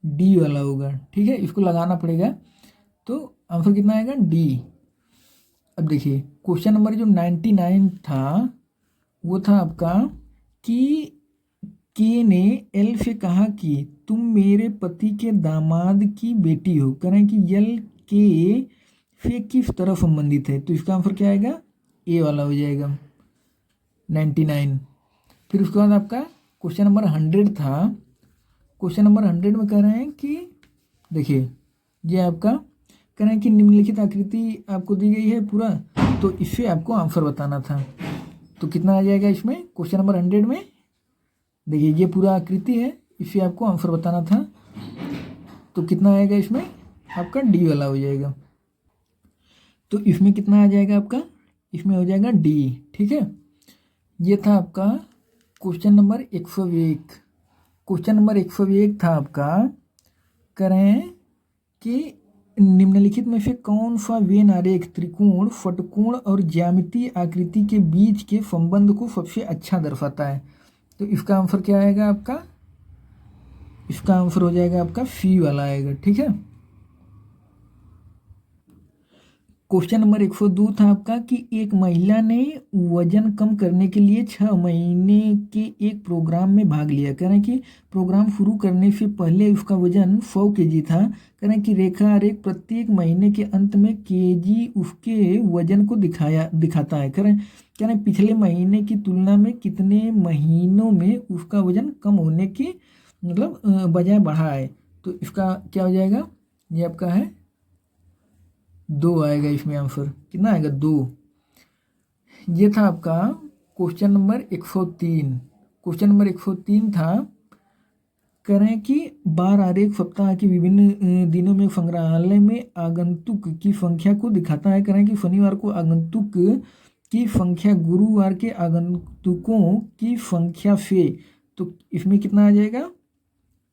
डी वाला होगा, ठीक है। इसको लगाना पड़ेगा, तो आंसर कितना आएगा, डी। अब देखिए क्वेश्चन नंबर जो 99 था वो था आपका कि के ने एल से कहा कि तुम मेरे पति के दामाद की बेटी हो। कह रहे हैं कि एल के से किस तरह संबंधित है। तो इसका आंसर क्या आएगा, ए वाला हो जाएगा, 99। फिर उसके बाद आपका क्वेश्चन नंबर 100 था। क्वेश्चन नंबर 100 में कह रहे हैं कि देखिए ये आपका कह रहे हैं कि निम्नलिखित आकृति आपको दी गई है पूरा, तो इससे आपको आंसर बताना था। तो कितना आ जाएगा इसमें क्वेश्चन नंबर 100 में, देखिए ये पूरा आकृति है, इससे आपको आंसर बताना था। तो कितना आएगा इसमें आपका, डी वाला हो जाएगा। तो इसमें कितना आ जाएगा आपका, इसमें हो जाएगा डी, ठीक है। ये था आपका क्वेश्चन नंबर 101। क्वेश्चन नंबर 101 था आपका, करें कि निम्नलिखित में से कौन सा वेन आरेख त्रिकोण, षटकोण और ज्यामितीय आकृति के बीच के संबंध को सबसे अच्छा दर्शाता है। तो इसका आंसर क्या आएगा आपका, इसका आंसर हो जाएगा आपका सी वाला आएगा, ठीक है। क्वेश्चन नंबर 102 था आपका कि एक महिला ने वजन कम करने के लिए 6 महीने के एक प्रोग्राम में भाग लिया। कह रहे हैं कि प्रोग्राम शुरू करने से पहले उसका वजन 100 केजी था। कह रहे हैं कि रेखा आरेख प्रत्येक महीने के अंत में केजी उसके वजन को दिखाता है। कह रहे हैं पिछले महीने की तुलना में कितने महीनों में उसका वजन कम होने के मतलब बजाय बढ़ा है। तो इसका क्या हो जाएगा, ये आपका है 2 आएगा इसमें आंसर, कितना आएगा 2। ये था आपका क्वेश्चन नंबर 103। क्वेश्चन नंबर 103 था, कह रहे हैं कि बार आरेख सप्ताह के विभिन्न दिनों में संग्रहालय में आगंतुक की संख्या को दिखाता है। कह रहे हैं कि शनिवार को आगंतुक की संख्या गुरुवार के आगंतुकों की संख्या से, तो इसमें कितना आ जाएगा,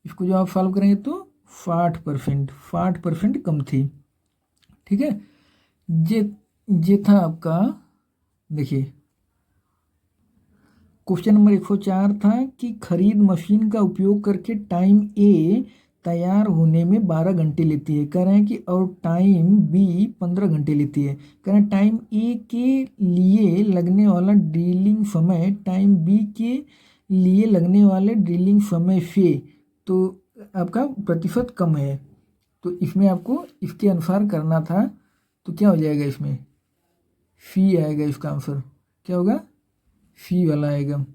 इसको जो आप सॉल्व करेंगे तो 60% कम थी, ठीक है। ये था आपका, देखिए क्वेश्चन नंबर 104 था कि खरीद मशीन का उपयोग करके टाइम ए तैयार होने में 12 घंटे लेती है। कह रहे हैं कि और टाइम बी 15 घंटे लेती है। कह रहे हैं टाइम ए के लिए लगने वाला ड्रिलिंग समय टाइम बी के लिए लगने वाले ड्रिलिंग समय से तो आपका प्रतिशत कम है। तो इसमें आपको इसके अनुसार करना था। तो क्या हो जाएगा इसमें, सी आएगा इसका आंसर, क्या होगा, सी वाला आएगा।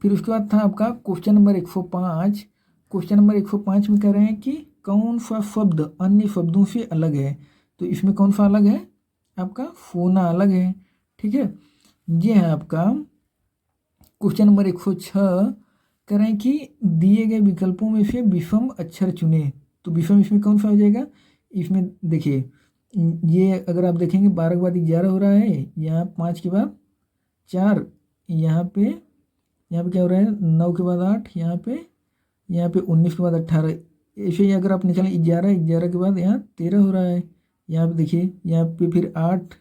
फिर उसके बाद था आपका क्वेश्चन नंबर 105। क्वेश्चन नंबर 105 में कह रहे हैं कि कौन सा शब्द अन्य शब्दों से अलग है। तो इसमें कौन सा अलग है, आपका फोना अलग है, ठीक है। ये है आपका क्वेश्चन नंबर 106। कह रहे हैं कि दिए गए विकल्पों में से विषम अक्षर चुने। तो विषम इसमें कौन सा हो जाएगा, इसमें देखिए ये अगर आप देखेंगे 12 के बाद 11 हो रहा है, यहाँ 5 के बाद 4, यहाँ पे क्या हो रहा है 9 के बाद 8, यहाँ पे 19 के बाद 18। ऐसे ही अगर आप निकालें 11 के बाद यहाँ 13 हो रहा है, यहाँ पे देखिए, यहाँ पे फिर 8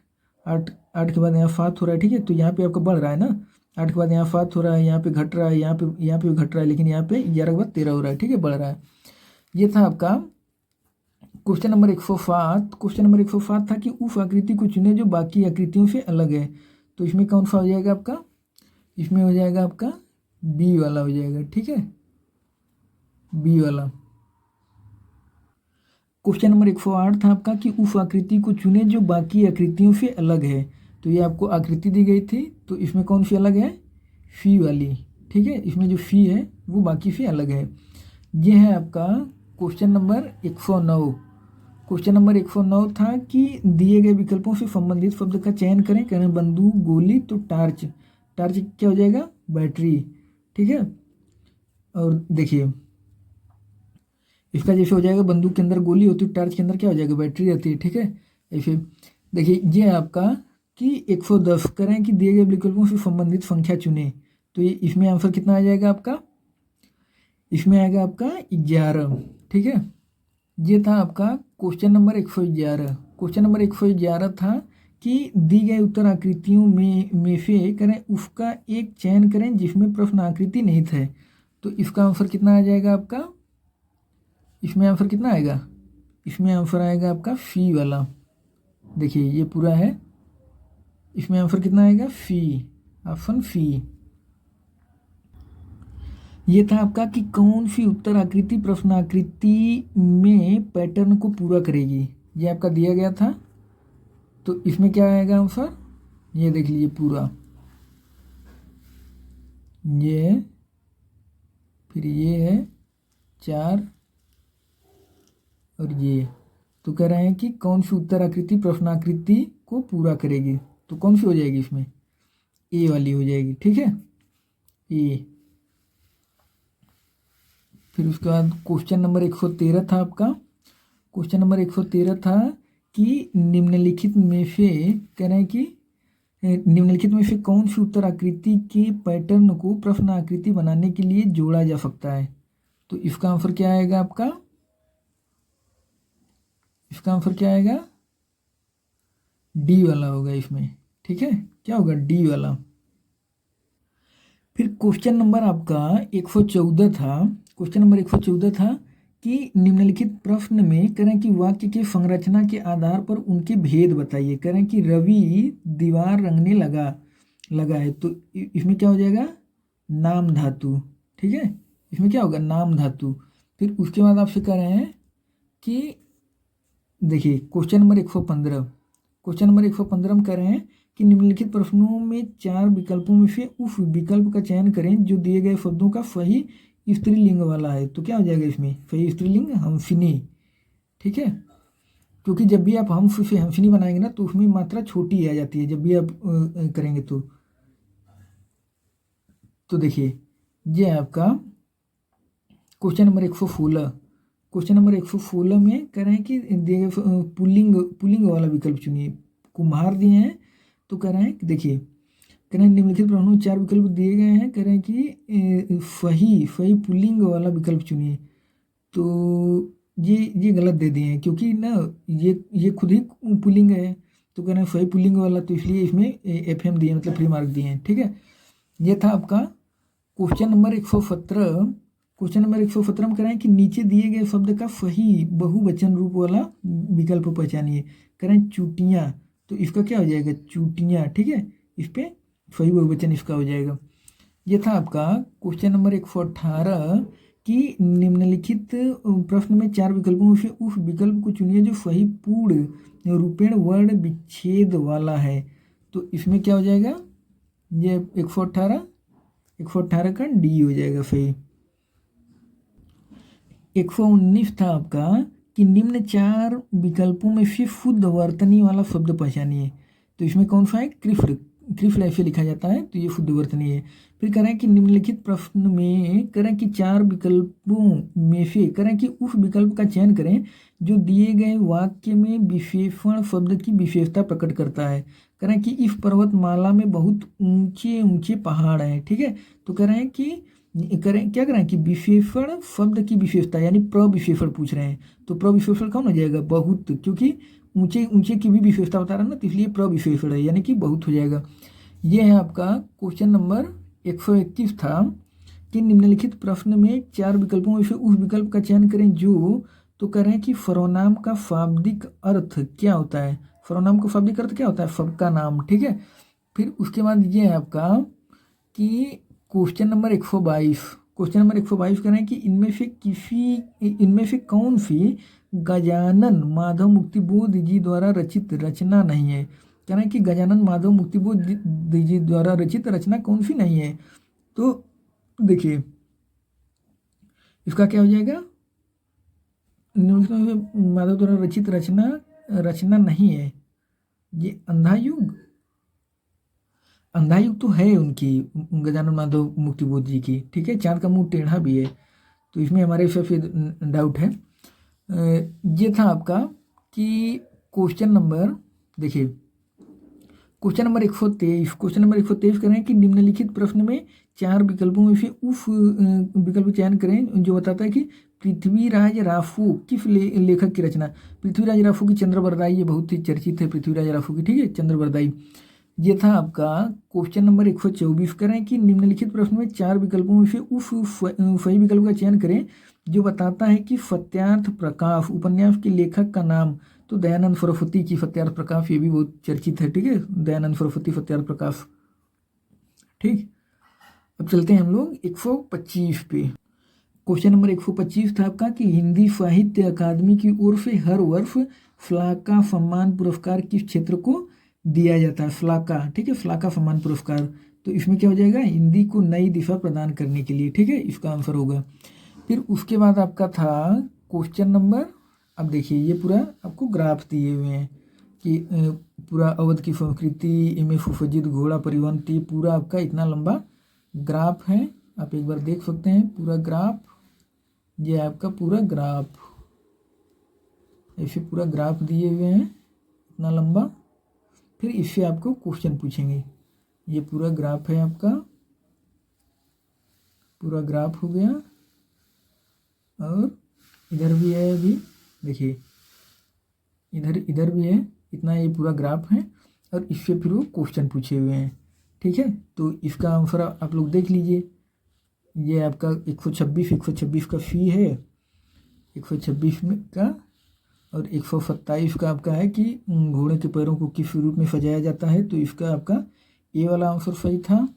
8 8 के बाद यहाँ 7 हो रहा है, ठीक है। तो यहाँ पे आपका बढ़ रहा है ना, 8 के बाद यहाँ 7 हो रहा है, यहाँ पे घट रहा है, यहाँ पे भी घट रहा है, लेकिन यहाँ पे 11 के बाद 13 हो रहा है, ठीक है, बढ़ रहा है। ये था आपका क्वेश्चन नंबर 107। क्वेश्चन नंबर 107 था कि उस आकृति को चुने जो बाकी आकृतियों से अलग है। तो इसमें कौन सा हो जाएगा आपका, इसमें हो जाएगा आपका बी वाला हो जाएगा, ठीक है, बी वाला। क्वेश्चन नंबर 108 था आपका कि उस आकृति को चुने जो बाकी आकृतियों से अलग है। तो ये आपको आकृति दी गई थी, तो इसमें कौन सी अलग है, फी वाली, ठीक है, इसमें जो फी है वो बाकी से अलग है। ये है आपका क्वेश्चन नंबर 109। क्वेश्चन नंबर 109 था कि दिए गए विकल्पों से संबंधित शब्द का चयन करें। करें बंदूक, गोली, तो टार्च। टार्च क्या हो जाएगा, बैटरी, ठीक है। और देखिए इसका जैसे हो जाएगा, बंदूक के अंदर गोली होती है, टार्च के अंदर क्या हो जाएगा, बैटरी रहती है, ठीक है। ऐसे देखिए ये आपका कि 110 करें कि दिए गए विकल्पों से संबंधित संख्या चुने। तो ये इसमें आंसर कितना आ जाएगा आपका, इसमें आएगा आपका 11, ठीक है। ये था आपका क्वेश्चन नंबर 111। क्वेश्चन नंबर 111 था कि दी गई उत्तर आकृतियों में से करें उसका एक चयन करें जिसमें प्रश्न आकृति निहित है। तो इसका आंसर कितना आ जाएगा आपका, इसमें आंसर कितना आएगा, इसमें आंसर आएगा आपका फी वाला। देखिए ये पूरा है, इसमें आंसर कितना आएगा, फी, ऑप्शन फी। ये था आपका कि कौन सी उत्तर आकृति प्रश्न आकृति में पैटर्न को पूरा करेगी। ये आपका दिया गया था, तो इसमें क्या आएगा आंसर, ये देख लीजिए पूरा, ये फिर ये है 4 और ये। तो कह रहे हैं कि कौन सी उत्तर आकृति प्रश्न आकृति को पूरा करेगी। तो कौन सी हो जाएगी इसमें, ए वाली हो जाएगी, ठीक है, ए। फिर उसके बाद क्वेश्चन नंबर 113 था आपका। क्वेश्चन नंबर 113 था कि निम्नलिखित में से, कह रहे हैं कि निम्नलिखित में से कौन सी उत्तर आकृति के पैटर्न को प्रश्न आकृति बनाने के लिए जोड़ा जा सकता है। तो इसका आंसर क्या आएगा आपका, इसका आंसर क्या आएगा, डी वाला होगा इसमें, ठीक है, क्या होगा, डी वाला। फिर क्वेश्चन नंबर आपका 114 था। क्वेश्चन नंबर 114 था कि निम्नलिखित प्रश्न में करें कि वाक्य के संरचना के आधार पर उनके भेद बताइए। करें कि रवि दीवार रंगने लगा है। तो इसमें क्या हो जाएगा, नाम धातु, ठीक है, इसमें क्या होगा, नाम धातु। फिर उसके बाद आपसे कह रहे हैं कि देखिए क्वेश्चन नंबर 115। क्वेश्चन नंबर 115 में कह रहे हैं कि निम्नलिखित प्रश्नों में 4 विकल्पों में से उस विकल्प का चयन करें जो दिए गए शब्दों का सही स्त्रीलिंग वाला है। तो क्या हो जाएगा इसमें, सही स्त्रीलिंग हम्फिनी, ठीक है, क्योंकि जब भी आप हम से हम्फिनी बनाएंगे ना तो उसमें मात्रा छोटी आ जाती है जब भी आप करेंगे। तो देखिए ये आपका क्वेश्चन नंबर 116। क्वेश्चन नंबर 116 में कह रहे हैं कि दिए गए पुल्लिंग वाला विकल्प चुनिए। कुम्हार दिए हैं, तो कह रहे हैं कि देखिए, कह रहे हैं निम्नलिखित प्रश्नों में 4 विकल्प दिए गए हैं, कह रहे हैं कि सही पुल्लिंग वाला विकल्प चुनिए। तो ये गलत दे दिए हैं क्योंकि ना ये खुद ही पुल्लिंग है। तो कह रहे हैं सही पुल्लिंग वाला, तो इसलिए इसमें FM दिए, मतलब फ्री मार्क दिए हैं, ठीक है। ये था आपका क्वेश्चन नंबर 117। क्वेश्चन नंबर 117 में कह रहे हैं कि नीचे दिए गए शब्द का सही बहुवचन रूप वाला विकल्प पहचानिए। कह रहे हैं चूटियाँ, तो इसका क्या हो जाएगा, चूटियाँ, ठीक है, इस पर सही बहुवचन इसका हो जाएगा। ये था आपका क्वेश्चन नंबर 118 कि निम्नलिखित प्रश्न में 4 विकल्पों में से उस विकल्प को चुनिए जो सही पूर्ण रूपेण वर्ण विच्छेद वाला है। तो इसमें क्या हो जाएगा, ये 118 का डी हो जाएगा सही। 119 था आपका कि निम्न 4 विकल्पों में से शुद्ध वर्तनी वाला शब्द पहचानिए। तो इसमें कौन सा है, क्रिफ्ड ऐसे लिखा जाता है, तो ये शुद्ध वर्तनी है। फिर करें कि निम्नलिखित प्रश्न में करें कि 4 विकल्पों में से करें कि उस विकल्प का चयन करें जो दिए गए वाक्य में विशेषण शब्द की विशेषता प्रकट करता है। करें कि इस पर्वतमाला में बहुत ऊंचे ऊंचे पहाड़ हैं, ठीक है। तो कह रहे हैं कि क्या करें कि विशेषण शब्द की विशेषता, यानी प्रविशेषण पूछ रहे हैं। तो प्रविशेषण कौन हो जाएगा, बहुत, क्योंकि ऊंचे ऊंचे की भी विशेषता बता रहा है ना, तो इसलिए प्रविशेषण है, यानी कि बहुत हो जाएगा। ये है आपका क्वेश्चन नंबर 121 था कि निम्नलिखित प्रश्न में 4 विकल्पों में से उस विकल्प का चयन करें जो, तो कह रहे हैं कि सर्वनाम का शाब्दिक अर्थ क्या होता है। सर्वनाम का शाब्दिक अर्थ क्या होता है? सबका नाम, ठीक है। फिर उसके बाद ये है आपका कि क्वेश्चन नंबर 122, क्वेश्चन नंबर 122 कह रहे हैं कि इनमें से कौन सी गजानन माधव मुक्तिबोध जी द्वारा रचित रचना नहीं है। कह रहे हैं कि गजानन माधव मुक्तिबोध जी द्वारा रचित रचना कौन सी नहीं है। तो देखिए इसका क्या हो जाएगा, माधव द्वारा रचित रचना नहीं है। ये अंधा युग तो है उनकी, गजानन माधव मुक्तिबोध जी की, ठीक है। चांद का मुंह टेढ़ा भी है, तो इसमें हमारे हिसाब से डाउट है। ये था आपका कि क्वेश्चन नंबर, देखिए क्वेश्चन नंबर 123, क्वेश्चन नंबर 123 करें कि निम्नलिखित प्रश्न में 4 विकल्पों में से उस विकल्प चयन करें जो बताता है कि पृथ्वीराज राफू किस लेखक की रचना। पृथ्वीराज राफू की चंद्रवरदाई, ये बहुत ही चर्चित है पृथ्वीराज राफू की, ठीक है, चंद्रवरदाई। ये था आपका क्वेश्चन नंबर 124 करें कि निम्नलिखित प्रश्न में 4 विकल्पों में से उस सही विकल्प का चयन करें जो बताता है कि सत्यार्थ प्रकाश उपन्यास के लेखक का नाम। तो दयानंद सरस्वती की सत्यार्थ प्रकाश, ये भी बहुत चर्चित है, ठीक है, दयानंद सरस्वती सत्यार्थ प्रकाश, ठीक। अब चलते हैं हम लोग 125 पे। क्वेश्चन नंबर 125 था आपका कि हिंदी साहित्य अकादमी की ओर से हर वर्ष फ्लाका सम्मान पुरस्कार किस क्षेत्र को दिया जाता है। फ्लाका, ठीक है, फ्लाका सम्मान पुरस्कार। तो इसमें क्या हो जाएगा, हिंदी को नई दिशा प्रदान करने के लिए, ठीक है, इसका आंसर होगा। फिर उसके बाद आपका था क्वेश्चन नंबर, अब देखिए ये पूरा आपको ग्राफ दिए हुए हैं कि पूरा अवध की संस्कृति, इमे सुसज्जित घोड़ा परिवहन, ये पूरा आपका इतना लंबा ग्राफ है, आप एक बार देख सकते हैं पूरा ग्राफ। ये आपका पूरा ग्राफ, ऐसे पूरा ग्राफ दिए हुए हैं इतना लंबा। फिर इससे आपको क्वेश्चन पूछेंगे। ये पूरा ग्राफ है आपका, पूरा ग्राफ हो गया, और इधर भी है, अभी देखिए इधर भी है, इतना ये पूरा ग्राफ है, और इससे फिर वो क्वेश्चन पूछे हुए हैं, ठीक है। तो इसका आंसर आप लोग देख लीजिए। ये आपका 126 का फी है, 126 में का, और 127 का आपका है कि घोड़े के पैरों को किस रूप में सजाया जाता है। तो इसका आपका ए वाला आंसर सही था।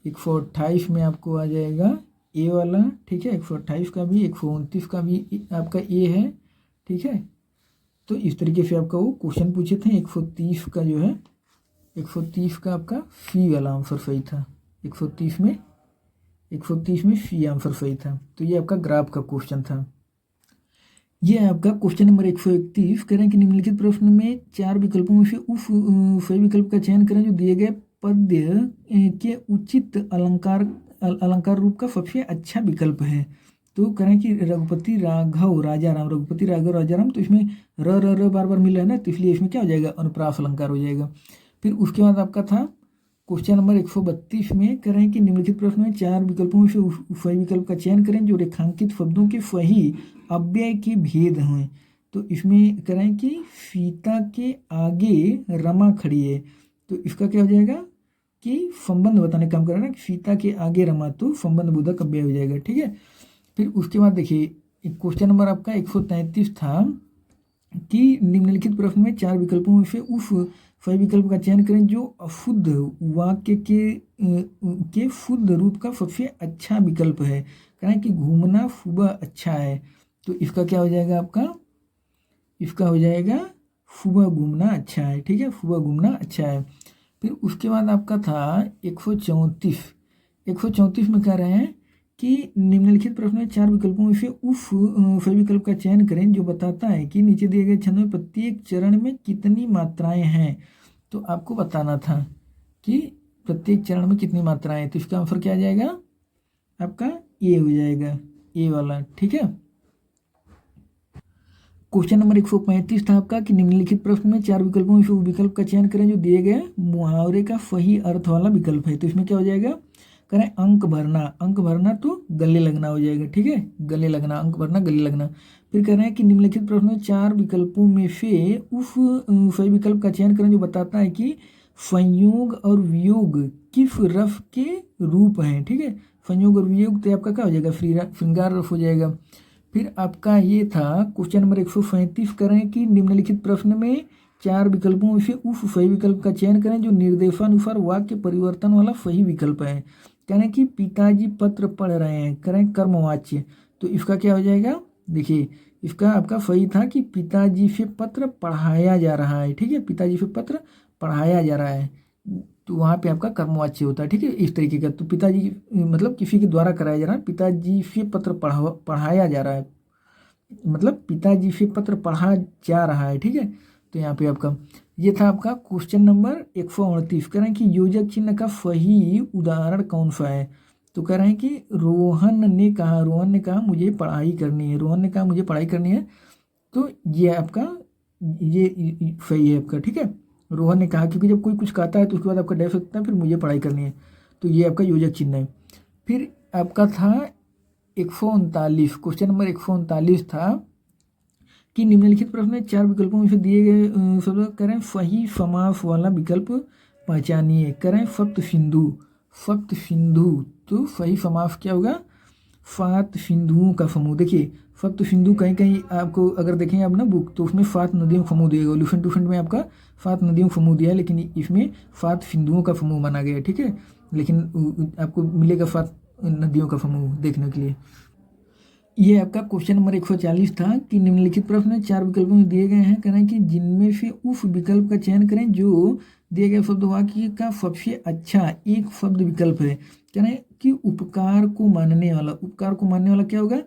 128 में आपको आ जाएगा ए वाला, ठीक है, 128 का भी, 129 का भी आपका ए है, ठीक है। तो इस तरीके से आपका वो क्वेश्चन पूछे थे। 130 का जो है, 130 का आपका सी वाला आंसर सही था। 130 में सी आंसर सही था। तो ये आपका ग्राफ का क्वेश्चन था। ये आपका क्वेश्चन नंबर 131 कह रहे हैं कि निम्नलिखित प्रश्न में 4 विकल्पों में से उस सही विकल्प का चयन करें जो दिए गए पद्य के उचित अलंकार रूप का सबसे अच्छा विकल्प है। तो करें कि रघुपति राघव राजाराम, तो इसमें र बार बार मिल रहा है ना, तो इसलिए इसमें क्या हो जाएगा, अनुप्रास अलंकार हो जाएगा। फिर उसके बाद आपका था क्वेश्चन नंबर 132 में कह रहे हैं कि निम्नलिखित प्रश्न में 4 विकल्पों में से सही विकल्प का चयन करें जो रेखांकित शब्दों के सही अव्यय के भेद हैं। तो इसमें कह रहे हैं कि सीता के आगे रमा खड़ी है, तो इसका क्या हो जाएगा कि संबंध बताने का काम कर रहा है ना, सीता के आगे रमा, तो संबंध बोधक अव्यय हो जाएगा, ठीक है। फिर उसके बाद देखिए क्वेश्चन नंबर आपका 133 था कि निम्नलिखित प्रश्न में 4 विकल्पों में से उस सही विकल्प का चयन करें जो अशुद्ध वाक्य के शुद्ध रूप का सबसे अच्छा विकल्प है। कहें कि घूमना सुबह अच्छा है, तो इसका क्या हो जाएगा आपका, इसका हो जाएगा सुबह घूमना अच्छा है, ठीक है, सुबह घूमना अच्छा है। फिर उसके बाद आपका था 134 में कह रहे हैं कि निम्नलिखित प्रश्न में 4 विकल्पों में से उस सही विकल्प का चयन करें जो बताता है कि नीचे दिए गए छंद में प्रत्येक चरण में कितनी मात्राएं हैं। तो आपको बताना था कि प्रत्येक चरण में कितनी मात्राएं हैं, तो इसका आंसर क्या आ जाएगा आपका ए हो जाएगा, ए वाला, ठीक है। क्वेश्चन नंबर 135 था आपका कि निम्नलिखित प्रश्न में 4 विकल्पों में से उस विकल्प का चयन करें जो दिए गए मुहावरे का सही अर्थ वाला विकल्प है। तो इसमें क्या हो जाएगा, करें अंक भरना, अंक भरना तो गले लगना हो जाएगा, ठीक है, गले लगना, अंक भरना गले लगना। फिर कह रहे हैं कि निम्नलिखित प्रश्न में 4 विकल्पों में से उस सही विकल्प का चयन करें जो बताता है कि संयोग और वियोग किस रफ के रूप हैं, ठीक है। संयोग और वियोग तो आपका क्या हो जाएगा, श्रृंगार रफ हो जाएगा। फिर आपका ये था क्वेश्चन नंबर 135, करें कि निम्नलिखित प्रश्न में 4 विकल्पों में से उस सही विकल्प का चयन करें जो निर्देशानुसार वाक्य परिवर्तन वाला सही विकल्प है। कह रहे हैं कि पिताजी पत्र पढ़ रहे हैं, करें कर्मवाच्य, तो इसका क्या हो जाएगा, देखिए इसका आपका सही था कि पिताजी से पत्र पढ़ाया जा रहा है, ठीक है, पिताजी से पत्र पढ़ाया जा रहा है, तो वहाँ पे आपका कर्मवाच्य होता है, ठीक है, इस तरीके का। तो पिताजी मतलब किसी के द्वारा कराया जा रहा है, पिताजी से पत्र पढ़ाया जा रहा है, मतलब पिताजी से पत्र पढ़ा जा रहा है, ठीक है। तो यहाँ पे आपका ये था आपका क्वेश्चन नंबर 138। कह रहे हैं कि योजक चिन्ह का सही उदाहरण कौन सा है, तो कह रहे हैं कि रोहन ने कहा मुझे पढ़ाई करनी है, रोहन ने कहा मुझे पढ़ाई करनी है, तो ये आपका ये सही है आपका, ठीक है। रोहन ने कहा, क्योंकि जब कोई कुछ कहता है तो उसके बाद आपका डैश होता है, फिर मुझे पढ़ाई करनी है, तो ये आपका योजक चिन्ह है। फिर आपका था 139, क्वेश्चन नंबर 139 था कि निम्नलिखित प्रश्न में 4 विकल्पों में से दिए गए शब्द करें सही समास वाला विकल्प पहचानिए। करें सप्त सिंधु, तो सही समास क्या होगा, 7 सिंधुओं का समूह। देखिए सप्त सिंधु कहीं कहीं आपको अगर देखें आप ना बुक, तो उसमें 7 नदियों का समूह दिएगा, ओलिफेंट टूफेंट में आपका 7 नदियों का समूह दिया है, लेकिन इसमें 7 सिंधुओं का समूह माना गया है, ठीक है, लेकिन आपको मिलेगा 7 नदियों का समूह देखने के लिए। ये आपका क्वेश्चन नंबर 140 था कि निम्नलिखित प्रश्न में 4 विकल्पों में दिए गए हैं, करें कि जिनमें से उस विकल्प का चयन करें जो दिए गए शब्द वाक्य का सबसे अच्छा एक शब्द विकल्प है। करें कि उपकार को मानने वाला क्या होगा,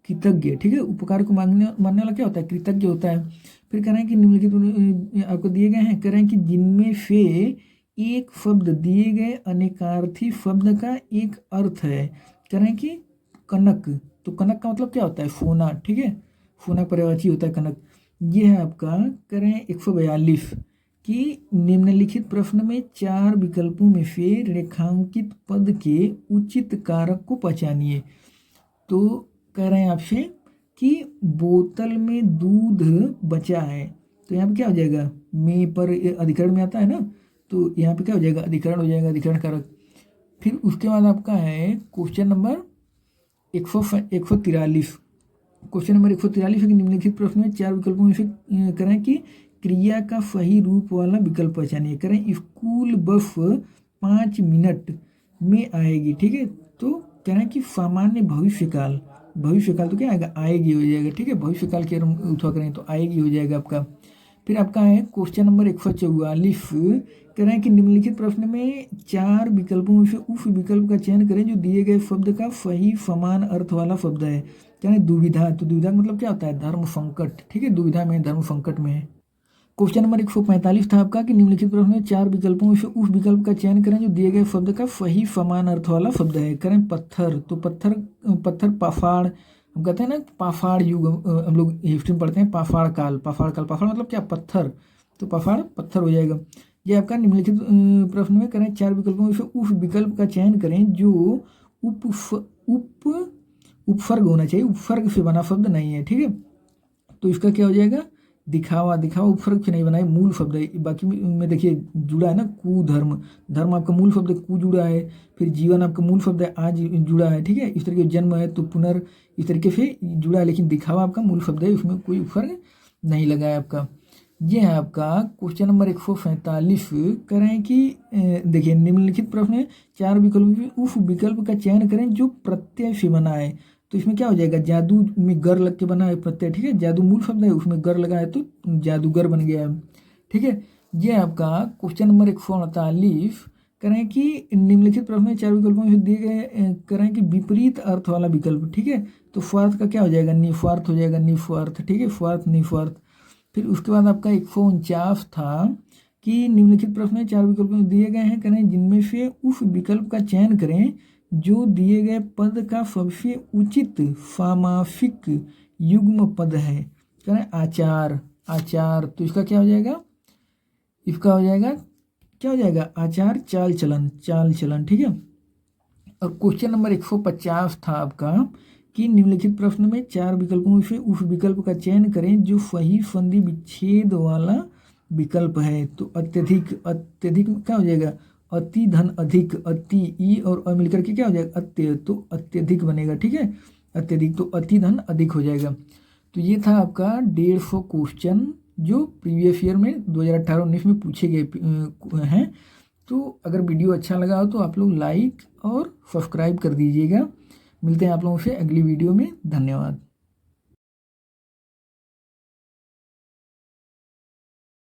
कृतज्ञ, ठीक है, उपकार को मानने वाला क्या होता है, कृतज्ञ होता है। फिर करें कि निम्नलिखित आपको दिए गए हैं, करें कि जिनमें से एक शब्द दिए गए अनेकार्थी शब्द का एक अर्थ है। करें कि कनक, तो कनक का मतलब क्या होता है, सोना, ठीक है, सोना पर्यायवाची होता है कनक। ये है आपका करें 142 कि निम्नलिखित प्रश्न में 4 विकल्पों में से रेखांकित पद के उचित कारक को पहचानिए। तो कह रहे हैं आपसे कि बोतल में दूध बचा है, तो यहाँ पे क्या हो जाएगा, में पर अधिकरण में आता है ना, तो यहाँ पे क्या हो जाएगा, अधिकरण हो जाएगा, अधिकरण कारक। फिर उसके बाद आपका है क्वेश्चन नंबर 143, क्वेश्चन नंबर 143 है कि निम्नलिखित प्रश्न में 4 विकल्पों में से करें कि क्रिया का सही रूप वाला विकल्प पहचानिए। करें स्कूल बस 5 मिनट में आएगी, ठीक है, तो कह रहे हैं कि सामान्य भविष्यकाल तो क्या आएगा, आएगी हो जाएगा, ठीक है, भविष्यकाल की अथवा करें तो आएगी हो जाएगा आपका। फिर आपका है क्वेश्चन नंबर 144, कह रहे हैं कि निम्नलिखित प्रश्न में 4 विकल्पों में से उस विकल्प का चयन करें जो दिए गए शब्द का सही समान अर्थ वाला शब्द है। कह रहे हैं दुविधा, तो दुविधा का मतलब क्या होता है, धर्म संकट, ठीक है, दुविधा में, धर्म संकट में है। क्वेश्चन नंबर 145 था आपका कि निम्नलिखित प्रश्न में 4 विकल्पों में से उस विकल्प का चयन करें जो दिए गए शब्द का सही समान अर्थ वाला शब्द है। करें पत्थर, तो पत्थर पाषाण, हम कहते हैं ना पाषाण युग, हम लोग हिस्ट्री में पढ़ते हैं पाषाण काल मतलब क्या, पत्थर, तो पाषाण पत्थर हो जाएगा। ये आपका निम्नलिखित प्रश्न में करें 4 विकल्पों में से उस विकल्प का चयन करें जो उपसर्ग होना चाहिए, उपसर्ग से बना शब्द नहीं है, ठीक है, तो इसका क्या हो जाएगा, दिखावा उपसर्ग से नहीं बना है, मूल शब्द है। बाकी में देखिए जुड़ा है ना, धर्म आपका मूल शब्द कु जुड़ा है, फिर जीवन आपका मूल शब्द है आज जुड़ा है, ठीक है, इस तरीके जन्म है तो पुनर् इस तरीके से जुड़ा है, लेकिन दिखावा आपका मूल शब्द है, उसमें कोई उपसर्ग नहीं लगा है आपका। ये है आपका क्वेश्चन नंबर 147, कह रहे हैं कि देखिए निम्नलिखित प्रश्न में 4 विकल्प में उस विकल्प का चयन करें जो प्रत्यय से बना है। तो इसमें क्या हो जाएगा, जादू में गर लग के बना है प्रत्यय, ठीक है, जादू मूल शब्द है, उसमें गर लगा है तो जादूगर बन गया है, ठीक है। ये आपका क्वेश्चन नंबर 148, करें कि निम्नलिखित प्रश्न में 4 विकल्पों में दिए गए करें कि विपरीत अर्थ वाला विकल्प, ठीक है, तो स्वार्थ का क्या हो जाएगा, निस्वार्थ हो जाएगा, निस्वार्थ, ठीक है, स्वार्थ निस्वार्थ। फिर उसके बाद आपका 149 था कि निम्नलिखित प्रश्न में 4 विकल्पों में दिए गए हैं, करें जिनमें से उस विकल्प का चयन करें जो दिए गए पद का सबसे उचित सामासिक युग्म पद है। करें आचार, तो इसका क्या हो जाएगा, इसका हो जाएगा क्या हो जाएगा, आचार चाल चलन, ठीक है। और क्वेश्चन नंबर 150 था आपका कि निम्नलिखित प्रश्न में 4 विकल्पों में से उस विकल्प का चयन करें जो सही संधि विच्छेद वाला विकल्प है। तो अत्यधिक, अत्यधिक क्या हो जाएगा, अति धन अधिक, अति ई और अ मिलकर के क्या हो जाएगा, अत्य, तो अत्यधिक बनेगा। ठीक है, अत्यधिक, तो अति धन अधिक हो जाएगा। तो ये था आपका 150 क्वेश्चन जो प्रीवियस ईयर में 2018-19 में पूछे गए हैं। तो अगर वीडियो अच्छा लगा हो तो आप लोग लाइक और सब्सक्राइब कर दीजिएगा। मिलते हैं आप लोगों से अगली वीडियो में। धन्यवाद।